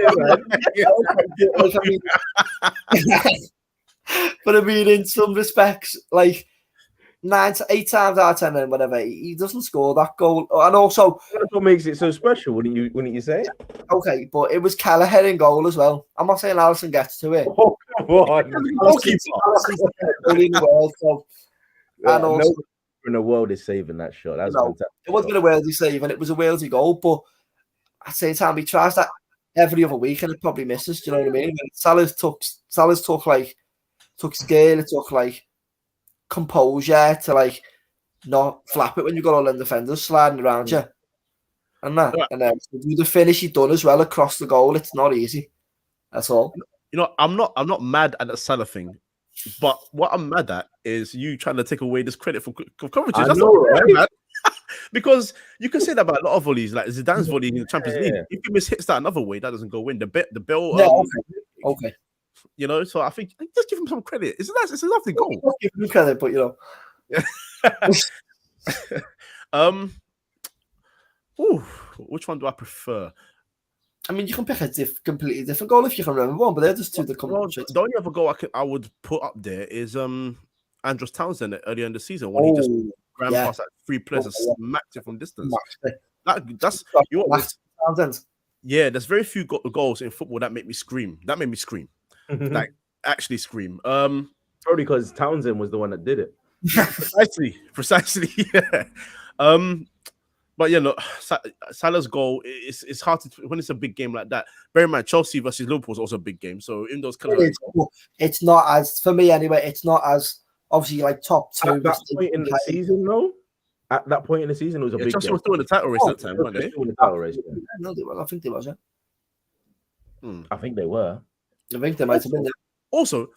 But I mean, in some respects, like 8 times out of 10 and whatever, he doesn't score that goal. And also, that's what makes it so special, wouldn't you say? Okay, but it was Kelleher in goal as well. I'm not saying Alisson gets to it. Oh, come on. Alisson's the goalie in the world, so. Yeah, and also, in the world is saving that shot. That's fantastic. It wasn't a worldy save, and it was a worldy goal, but at the same time, he tries that every other week, and it probably misses. Do you know what I mean? And Salah's took skill, it took like composure to like not flap it when you got all them defenders sliding around you, and that, and then to do the finish he done as well across the goal. It's not easy. That's all. You know, I'm not mad at the Salah thing. But what I'm mad at is you trying to take away this credit from Kovacic. I That's know, right? Because you can say that about a lot of volleys, like Zidane's volley in the Champions League. If he hits that another way, that doesn't go in. The bell. Okay. You know, so I think just give him some credit. It's a lovely goal. I'll give him credit, but you know. Which one do I prefer? I mean, you can pick a completely different goal if you can remember one, but they're just two that come. The only other goal I would put up there is Andros Townsend earlier in the season when he just ran past like 3 players and smacked it from distance. That's Townsend. Yeah, there's very few goals in football that make me scream. That made me scream, like actually scream. Probably because Townsend was the one that did it. Precisely. Yeah. But yeah, look, Salah's goal it's hard to when it's a big game like that. Bear in mind, Chelsea versus Liverpool is also a big game. So in those kind of it's not as for me anyway. It's not as obviously like top two. At that point in the season, though. At that point in the season, it was a big Chelsea game. was still in the title race that time, weren't they? Still in the title race. Yeah. No, they were. I think they was. I think they were. I think they might have been there. Also,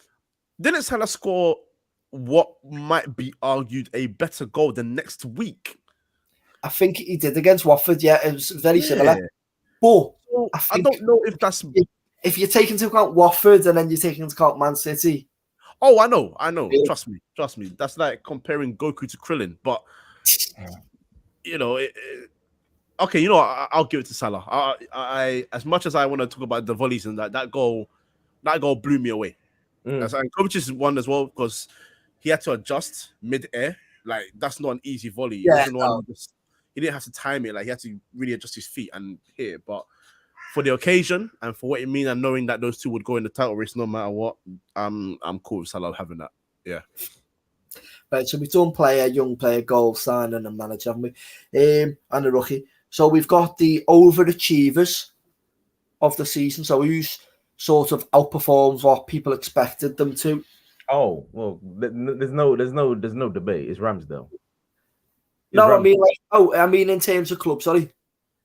didn't Salah score what might be argued a better goal than next week? I think he did against Watford. Yeah, it was very similar. But I don't know if that's if you take into account Watford and then you take into account Man City. Oh, I know. Yeah. Trust me. That's like comparing Goku to Krillin. But you know, okay. You know, I'll give it to Salah. I as much as I want to talk about the volleys and that goal blew me away. And Kovacic's one as well because he had to adjust mid-air. Like that's not an easy volley. Yeah, he didn't have to time it. Like he had to really adjust his feet and hit it. But for the occasion and for what it means and knowing that those two would go in the title race no matter what, I'm cool with Salah having that. Yeah. Right, so we've done young player, goal, signing and manager, haven't we? And a rookie. So we've got the overachievers of the season. So who's sort of outperforms what people expected them to. Oh, well, there's no debate. It's Ramsdale. I mean in terms of club, sorry.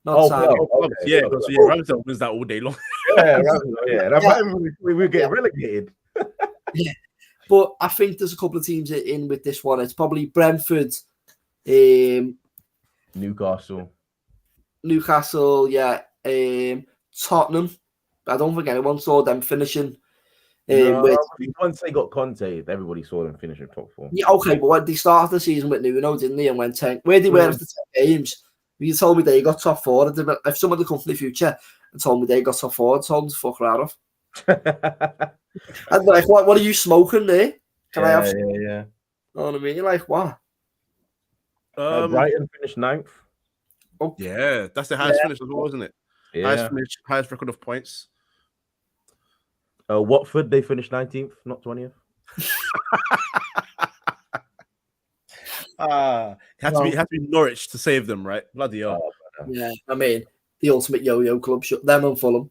Yeah, because Ramsdale wins that all day long. Yeah, we get relegated. Yeah. But I think there's a couple of teams in with this one. It's probably Brentford, Newcastle, yeah, Tottenham. I don't think anyone saw them finishing. Once they got Conte, everybody saw them finishing top 4. Yeah, okay, but when they started the season with Nuno, didn't they? And went 10. Where they were after 10 games, you told me they got top 4. If someone had come from the future and told me they got top 4, I'd told them to fuck right off. And like, what are you smoking there? Can I have some? Yeah. You know what I mean? Like, what? Brighton finished 9th. Oh, Yeah, that's the highest finish as well, isn't it? Yeah. Highest finish, highest record of points. Watford, they finished 19th, not 20th. Had to be Norwich to save them, right? Bloody hell. Yeah, I mean, the ultimate yo-yo club. Them and Fulham.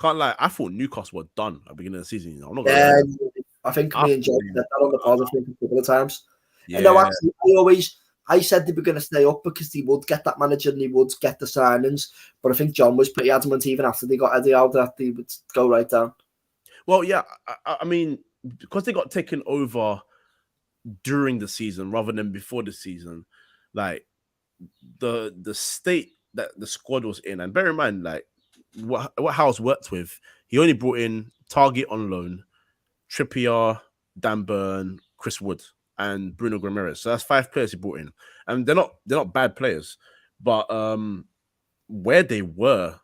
Can't lie, I thought Newcastle were done at the beginning of the season. I'm not gonna Yeah, lie. I think me and John said that on the pod a couple of times. Yeah. And no, actually, I said they were going to stay up because they would get that manager and they would get the signings. But I think John was pretty adamant even after they got Eddie out that they would go right down. Well, yeah, I mean, because they got taken over during the season rather than before the season, like the state that the squad was in, and bear in mind, like what House worked with, he only brought in Target on loan, Trippier, Dan Burn, Chris Wood, and Bruno Ramirez. So that's 5 players he brought in, and they're not bad players, but where they were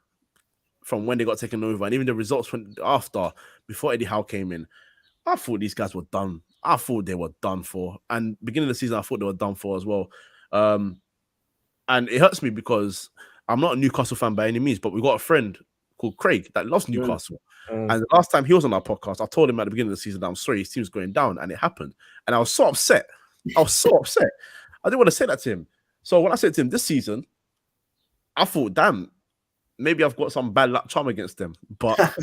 from when they got taken over, and even the results from after, before Eddie Howe came in, I thought these guys were done. I thought they were done for. And beginning of the season, I thought they were done for as well. And it hurts me because I'm not a Newcastle fan by any means, but we got a friend called Craig that loves Newcastle. And the last time he was on our podcast, I told him at the beginning of the season that I'm sorry, his team's going down, and it happened. And I was so upset. I didn't want to say that to him. So when I said to him this season, I thought, damn, maybe I've got some bad luck charm against them. But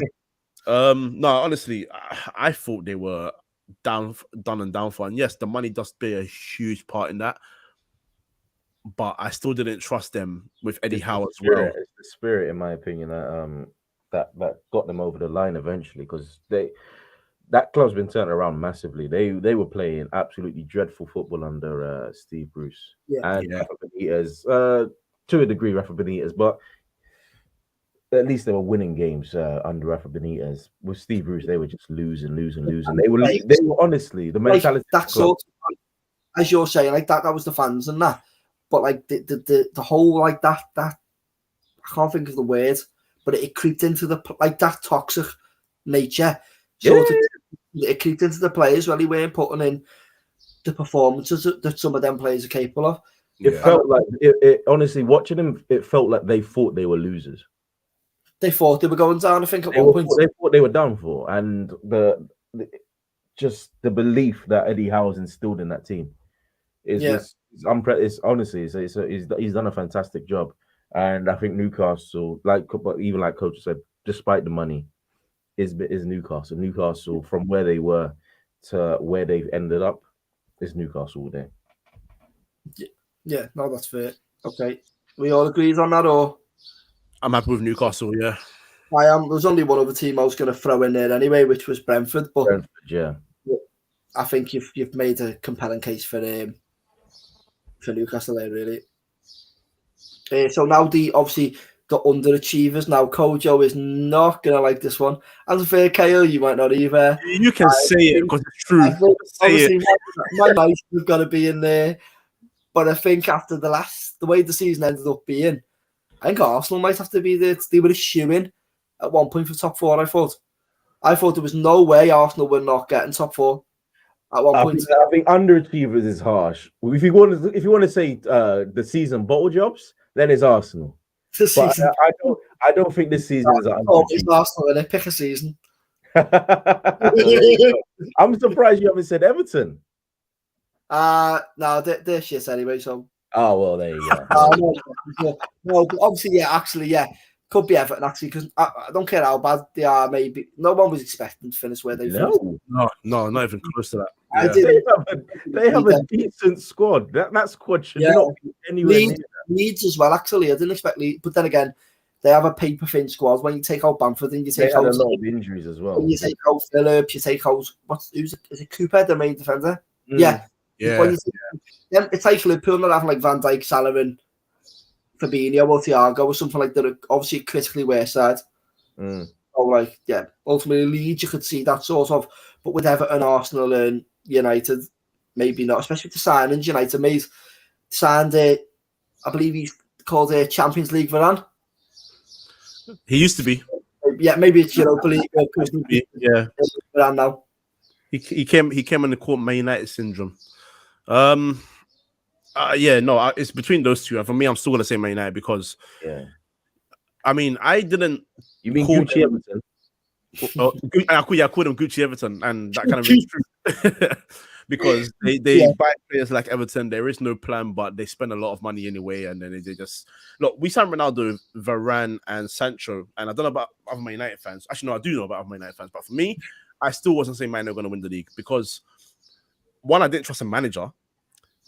no, honestly, I thought they were done and down for. And yes, the money does play a huge part in that. But I still didn't trust them with Eddie Howe as well. It's the spirit, in my opinion, that got them over the line eventually, because that club's been turned around massively. They were playing absolutely dreadful football under Steve Bruce and Rafa Benitez, to a degree, Rafa Benitez, but at least they were winning games under Rafa Benitez. With Steve Bruce, they were just losing. They were honestly the mentality. Like that sort of, as you're saying, like that was the fans and that. But like the whole like that I can't think of the word, but it creeped into the like that toxic nature. It creeped into the players when they weren't putting in the performances that some of them players are capable of. It felt like it honestly, watching them, it felt like they thought they were losers. They thought they were going down. I think at one point they thought they were done for, and just the belief that Eddie Howe's instilled in that team is he's done a fantastic job. And I think Newcastle, even like Coach said, despite the money, is Newcastle. Newcastle, from where they were to where they've ended up, is Newcastle there. Yeah, no, that's fair. Okay, we all agreed on that, or I'm happy with Newcastle. Yeah, I am. There's only one other team I was going to throw in there anyway, which was Brentford. But I think you've made a compelling case for Newcastle there, really. So now the underachievers. Now Kojo is not gonna like this one. As a fair KO, you might not either. You can say it because it's true. Obviously, my nice have got to be in there. But I think after the way the season ended up being, I think Arsenal might have to be there. They were a shoo-in at one point for top 4. I thought there was no way Arsenal were not getting top 4 at one point. I think underachievers is harsh. If you want to say the season bottle jobs, then it's Arsenal. But I don't think this season is Arsenal. They pick a season. I'm surprised you haven't said Everton. No, they're shit anyway. So. Oh well, there you go. No, obviously, could be Everton actually, because I don't care how bad they are. Maybe no one was expecting to finish where they finished. No, not even close to that. They have a decent squad. That squad should not be anywhere near that. Leeds as well. Actually, I didn't expect Leeds, but then again, they have a paper thin squad. When you take out Bamford and you take out a lot of injuries as well. You take out Phillips, you take out is it Cooper, the main defender? Yeah. It's like Liverpool not having like Van Dijk, Salah, and Fabinho or Thiago or something like that. Obviously, critically worse side. Ultimately Leeds, you could see that sort of. But with Everton, Arsenal, and United, maybe not. Especially the signings, United signed I believe he's called a Champions League Varane. He used to be. Yeah, maybe it's Europa League. Yeah. Now. He came and caught Man United syndrome. It's between those two. And for me, I'm still gonna say Man United because I mean, I didn't. You mean Gucci Everton? I called them Gucci Everton, and that kind of makes true. Because they buy players like Everton. There is no plan, but they spend a lot of money anyway, and then they just look. We signed Ronaldo, Varane, and Sancho, and I don't know about other Man United fans. Actually, no, I do know about other Man United fans, but for me, I still wasn't saying Man United were going to win the league because one, I didn't trust the manager.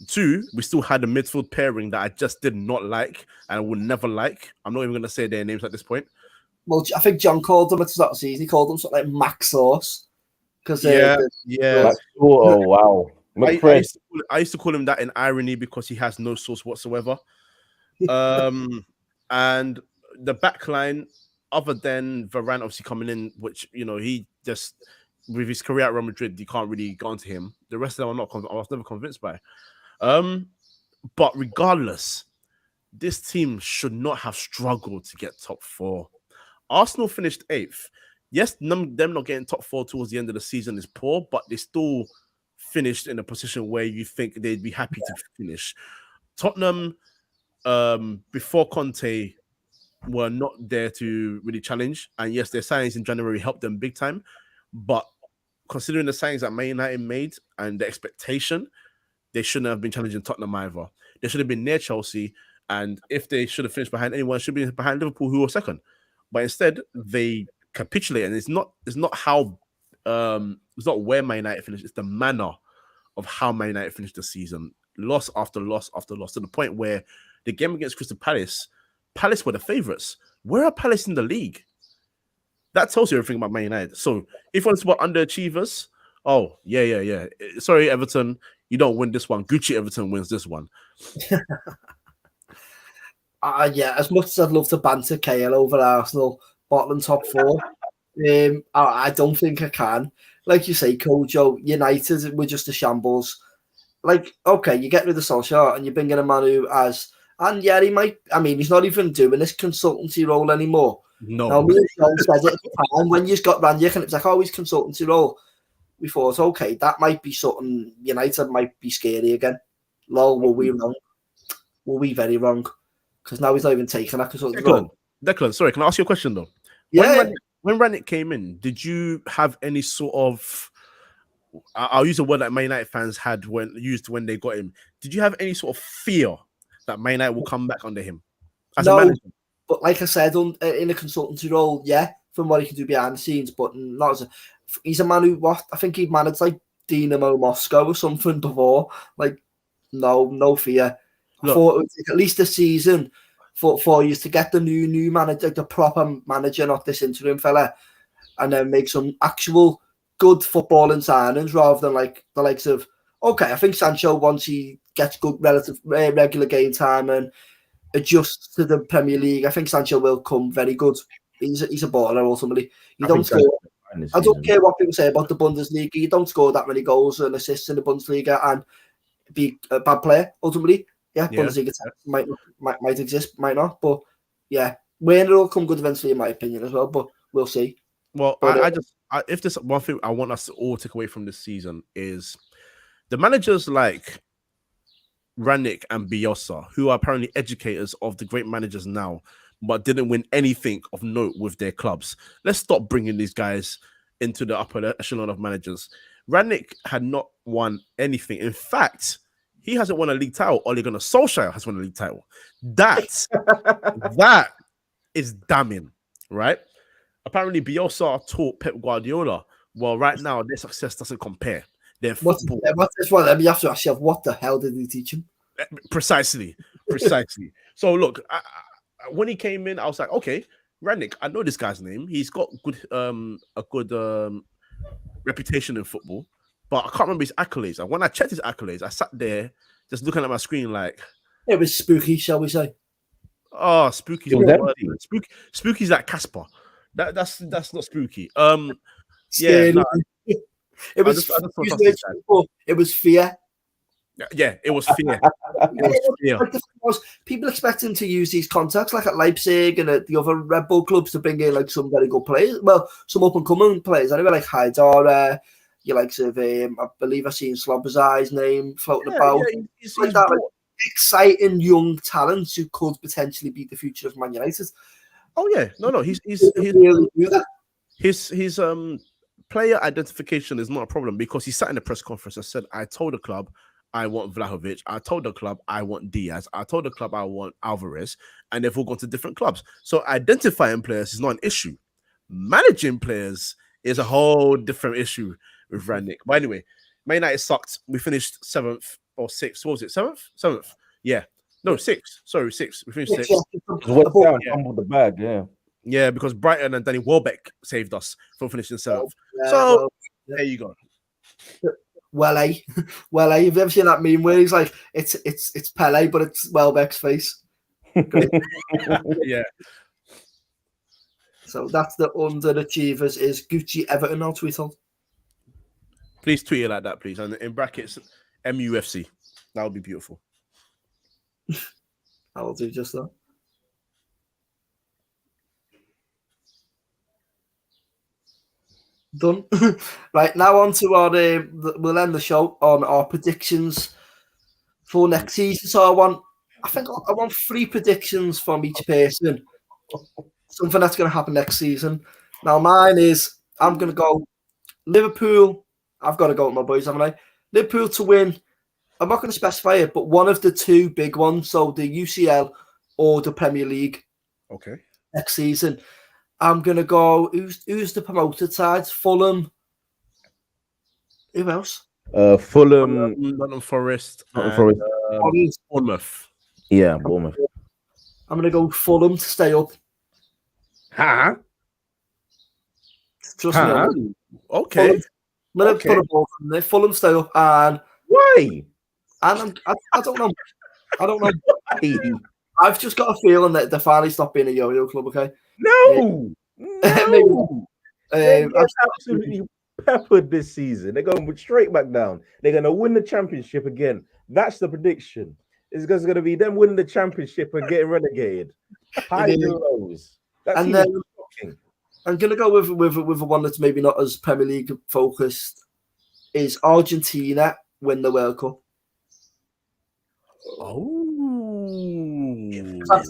Two, we still had a midfield pairing that I just did not like and I would never like. I'm not even going to say their names at this point. Well, I think John called them at the start of the season. He called them something like Max Sauce. Max, oh, wow. I used to call him that in irony because he has no sauce whatsoever. And the back line, other than Varane obviously coming in, which, you know, he just, with his career at Real Madrid, you can't really go onto him. The rest of them I was never convinced by. But regardless, this team should not have struggled to get top 4. Arsenal finished 8th. Yes, them not getting top 4 towards the end of the season is poor, but they still finished in a position where you think they'd be happy to finish. Tottenham, before Conte, were not there to really challenge. And yes, their signings in January helped them big time. But considering the signings that Man United made and the expectation, they shouldn't have been challenging Tottenham either. They should have been near Chelsea. And if they should have finished behind anyone, it should be behind Liverpool, who were second. But instead, they capitulate. And it's not where Man United finished. It's the manner of how Man United finished the season. Loss after loss after loss, to the point where the game against Crystal Palace were the favourites. Where are Palace in the league? That tells you everything about Man United. So if it's about underachievers, oh, yeah. Sorry, Everton, you don't win this one. Gucci Everton wins this one. As much as I'd love to banter KL over Arsenal, bottom top 4, I don't think I can. Like you say, Kojo, United were just a shambles. Like, okay, you get rid of Solskjaer and you bring in a man who has... And yeah, he might... I mean, he's not even doing this consultancy role anymore. No. Now, me and Sean said it at the time, when you got Ranjik and it was like, oh, he's consultancy role. We thought, okay, that might be something... United might be scary again. Lol, were we wrong? Were we very wrong? Because now he's not even taking that consultancy role. Declan, sorry, can I ask you a question, though? Yeah. When Ranjik came in, did you have any sort of... I'll use a word that Man United fans had when they got him. Did you have any sort of fear that Man United will come back under him as a manager? But like I said, in a consultancy role, yeah, from what he can do behind the scenes, but not as he's a man who I think he managed like Dynamo Moscow or something before. Like, no fear. I thought it would take at least a season for you to get the new manager, the proper manager, not this interim fella, and then make some actual good footballing signings rather than like the likes of, okay, I think Sancho, once he gets good regular game time and adjusts to the Premier League, I think Sancho will come very good. He's a baller ultimately. I don't care what people say about the Bundesliga. You don't score that many goals and assists in the Bundesliga and be a bad player ultimately. Yeah. Bundesliga might exist, might not, but yeah, Werner will come good eventually, in my opinion, as well. But we'll see. Well, if there's one thing I want us to all take away from this season is the managers like Ranjik and Bielsa, who are apparently educators of the great managers now, but didn't win anything of note with their clubs. Let's stop bringing these guys into the upper echelon of managers. Ranjik had not won anything. In fact, he hasn't won a league title. Ole Gunnar Solskjaer has won a league title. That is damning, right? Apparently, Bielsa taught Pep Guardiola. Well, right now, their success doesn't compare. Their football. You have to ask yourself, what the hell did he teach him? Precisely. So, look, when he came in, I was like, okay, Ranjik, I know this guy's name. He's got a good reputation in football, but I can't remember his accolades. And when I checked his accolades, I sat there just looking at my screen like... It was spooky, shall we say. Oh, spooky. Spooky's like Casper. That's not spooky. It was fear. Yeah, it was fear. It was fear. People expect him to use these contacts like at Leipzig and at the other Red Bull clubs to bring in like some very good players. Well, some up and coming players. Anyway, like Haidara, you like sort of, I believe I've seen Slobozai's name floating about. Yeah, he's like that, like, exciting young talents who could potentially be the future of Man United. Oh yeah, no, he's really do that. His player identification is not a problem because he sat in the press conference and said, I told the club I want Vlahovic, I told the club I want Diaz, I told the club I want Alvarez, and they've all gone to different clubs. So identifying players is not an issue. Managing players is a whole different issue with Rangnick. But anyway, Man United sucked. We finished 7th or 6th. What was it? 7th? Yeah. No, 6th. Sorry, 6th. We finished 6th. Fumbled the bag, yeah. Yeah, because Brighton and Danny Welbeck saved us from finishing 7th. So there you go. Well, you've ever seen that meme where he's like, it's Pele, but it's Welbeck's face. Yeah. So that's the underachievers. Is Gucci Everton on Twitter? Please tweet it like that, please, and in brackets MUFC. That would be beautiful. I will do just that. Done. Right, now on to our we'll end the show on our predictions for next season. So I want 3 predictions from each person. Something that's going to happen next season. Now mine is I'm going to go Liverpool. I've got to go with my boys, haven't I? Liverpool to win. I'm not going to specify it, but one of the 2 big ones, so the UCL or the Premier League. Okay. Next season. I'm gonna go. Who's the promoted side? Fulham. Who else? Fulham, Nottingham Forest, Bournemouth. Yeah, Bournemouth. I'm gonna go Fulham to stay up. Trust me. Okay. I'm gonna put a ball from there. Fulham stay up, and why? And I don't know. I don't know. I've just got a feeling that they're finally stop being a yo-yo club. Okay. No. They're absolutely peppered this season. They're going straight back down. They're going to win the championship again. That's the prediction. It's going to be them winning the championship and getting relegated. High and lows. That's shocking. I'm going to go with one that's maybe not as Premier League focused. Is Argentina win the World Cup? Oh. I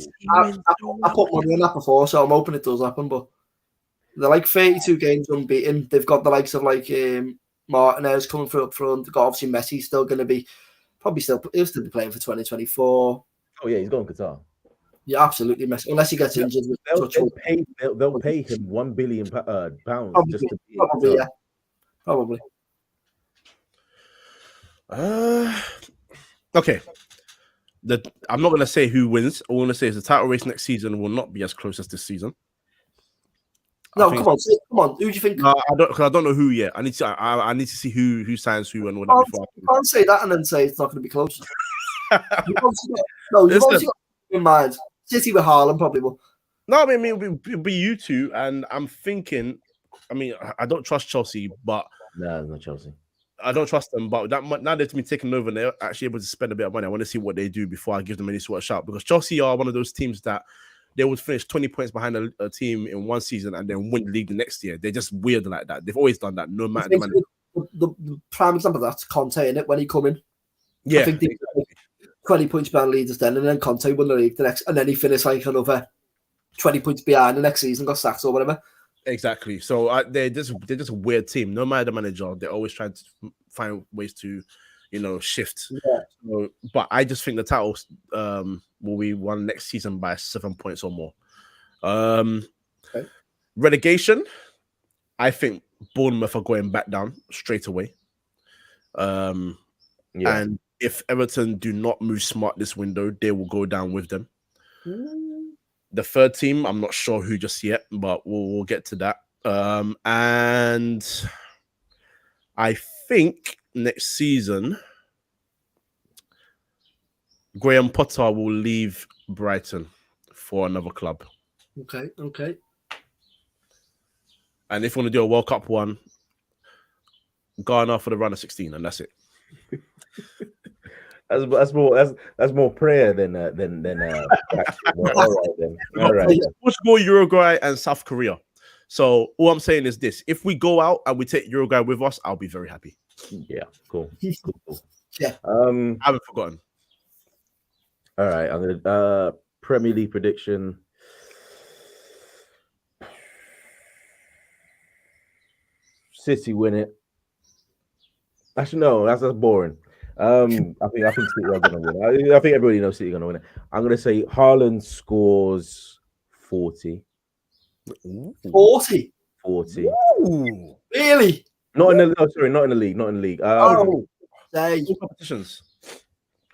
put money on that before, so I'm hoping it does happen. But they're like 32 games unbeaten. They've got the likes of like Martinez coming through up front. They've got obviously Messi still going to be he'll still be playing for 2024. Oh yeah, he's going Qatar. Yeah, absolutely Messi. Unless he gets injured, they'll pay him £1 billion pounds just to be probably. Yeah, probably. Okay. I'm not going to say who wins. All I'm going to say is the title race next season will not be as close as this season. No, come on. Who do you think? No, I don't know who yet. I need to see who signs who and all that before. You can't say that and then say it's not going to be close. You've obviously got in mind. City with Haaland probably will. No, I mean it'll be you two, and I'm thinking. I mean, I don't trust Chelsea, but no, it's not Chelsea. I don't trust them, but now they've been taken over and they're actually able to spend a bit of money. I want to see what they do before I give them any sort of shout, because Chelsea are one of those teams that they would finish 20 points behind a team in one season and then win the league the next year. They're just weird like that. They've always done that, no matter the manager. The prime example of that's Conte, innit? When he come in. Yeah. I think they 20 points behind leaders then, and then Conte won the league the next, and then he finished like another 20 points behind the next season, got sacked or whatever. Exactly. So they're just a weird team. No matter the manager, they're always trying to find ways to, shift. Yeah. So, but I just think the title will be won next season by 7 points or more. Okay. Relegation, I think Bournemouth are going back down straight away. And if Everton do not move smart this window, they will go down with them. The third team, I'm not sure who just yet, but we'll get to that. And I think next season, Graham Potter will leave Brighton for another club. Okay. And if you want to do a World Cup one, Ghana for the round of 16, and that's it. That's more prayer than practice. All right then. All right. Portugal, Uruguay, and South Korea. So all I'm saying is this: if we go out and we take Uruguay with us, I'll be very happy. Yeah, cool. Yeah. I haven't forgotten. All right, I'm gonna Premier League prediction. City win it. Actually, no, that's boring. I think City are gonna win. I think everybody knows City are gonna win it. I'm gonna say Haaland scores 40. 40. 40. Ooh, really? Not in the league. Not in the league. Competitions.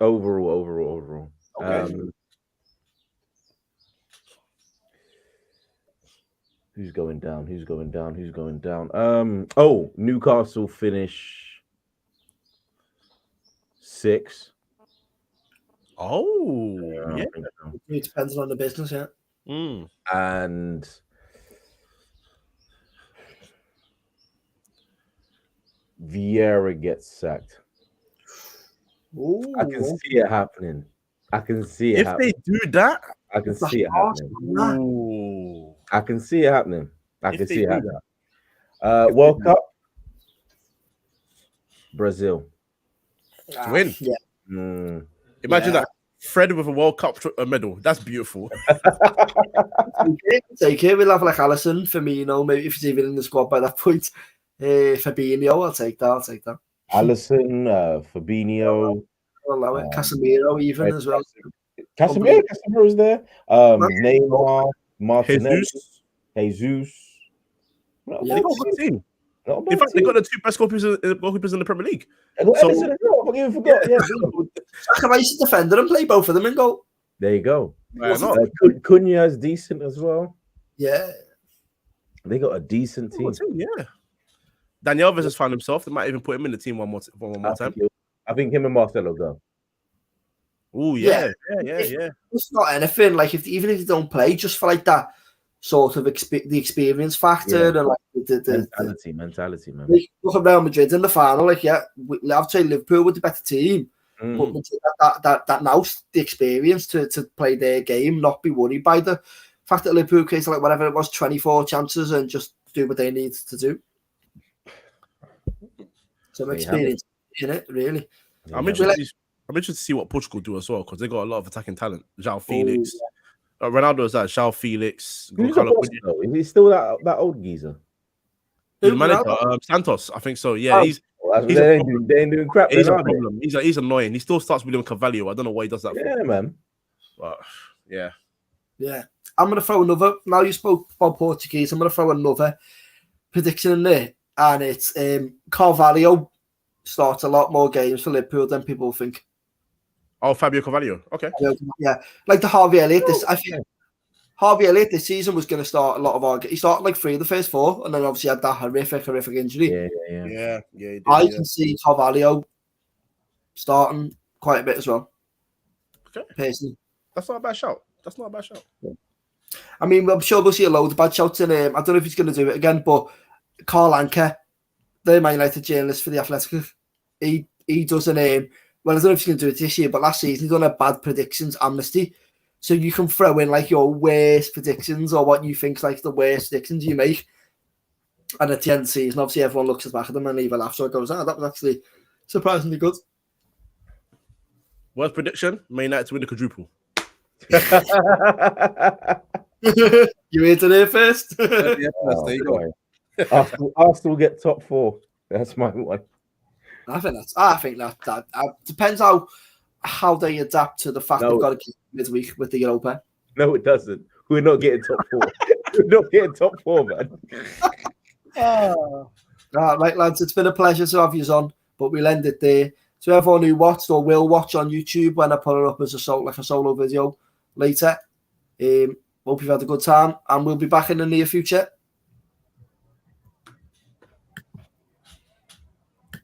Overall. Okay. Who's going down? Newcastle finish 6. Oh, yeah. It depends on the business, yeah. And Vieira gets sacked. Ooh. I can see it happening. If they do that, I can see it happening. Ooh. I can see it happening. World Cup, Brazil. To win. Yeah. Imagine that. Fred with a World Cup medal. That's beautiful. Take it. We'll have like Alisson, Firmino, maybe if he's even in the squad by that point. Fabinho, I'll take that. Alisson, Fabinho. I'll allow it. Casemiro even as well. Casemiro's there. Neymar, Martinelli, Jesus. They got a good team. In fact, they got the 2 best goalkeepers in the Premier League. I even forgot. Yeah. Can I used to defender and play both of them in goal? There you go. Cunha is decent as well. Yeah. They got a decent team. Yeah. Daniel Alves has found himself. They might even put him in the team one more time. I think him and Marcelo go. Oh yeah. It's not anything like even if you don't play, just for like that sort of the experience factor and like the mentality, man. Like, look at Real Madrid in the final. Like, I'd say Liverpool with the better team, but that now the experience to play their game, not be worried by the fact that Liverpool created like whatever it was, 24 chances, and just do what they need to do. So experience in it, really. I'm interested to see what Portugal do as well, because they got a lot of attacking talent. João Felix. Ronaldo is that. João Felix. Is he still that old geezer? The manager, Santos, I think so. Yeah, they ain't doing crap. He's a problem. He's annoying. He still starts William Carvalho. I don't know why he does that. Yeah, man. But yeah. I'm gonna throw another. Now you spoke about Portuguese. I'm gonna throw another prediction in there, and it's Carvalho starts a lot more games for Liverpool than people think. Oh, Fabio Carvalho. Okay. Yeah, like the Harvey Elliott. I think Harvey Elliott this season was going to start a lot of our. He started like 3 of the first 4, and then obviously had that horrific injury. Yeah. I can see Carvalho starting quite a bit as well. Okay. Personally, that's not a bad shout. Yeah. I mean, I'm sure we'll see a load of bad shouts in him. I don't know if he's going to do it again, but Carl Anker, the Man United journalist for the Athletic, he does a name. Well, I don't know if he's going to do it this year, but last season he done a bad predictions amnesty. So you can throw in like your worst predictions or what you think like the worst predictions you make. And at the end of the season, obviously everyone looks back at them and either laughs or goes, that was actually surprisingly good. Worst prediction, Man United to win the quadruple. You heard it there first? There you go. Arsenal get top 4. That's my one. I think that depends how they adapt to the fact they've got to keep midweek with the Europa. No, it doesn't. We're not getting top 4. We're not getting top 4, man. Right, lads, it's been a pleasure to have you on, but we'll end it there. So everyone who watched or will watch on YouTube when I put it up as a solo video later, hope you've had a good time, and we'll be back in the near future.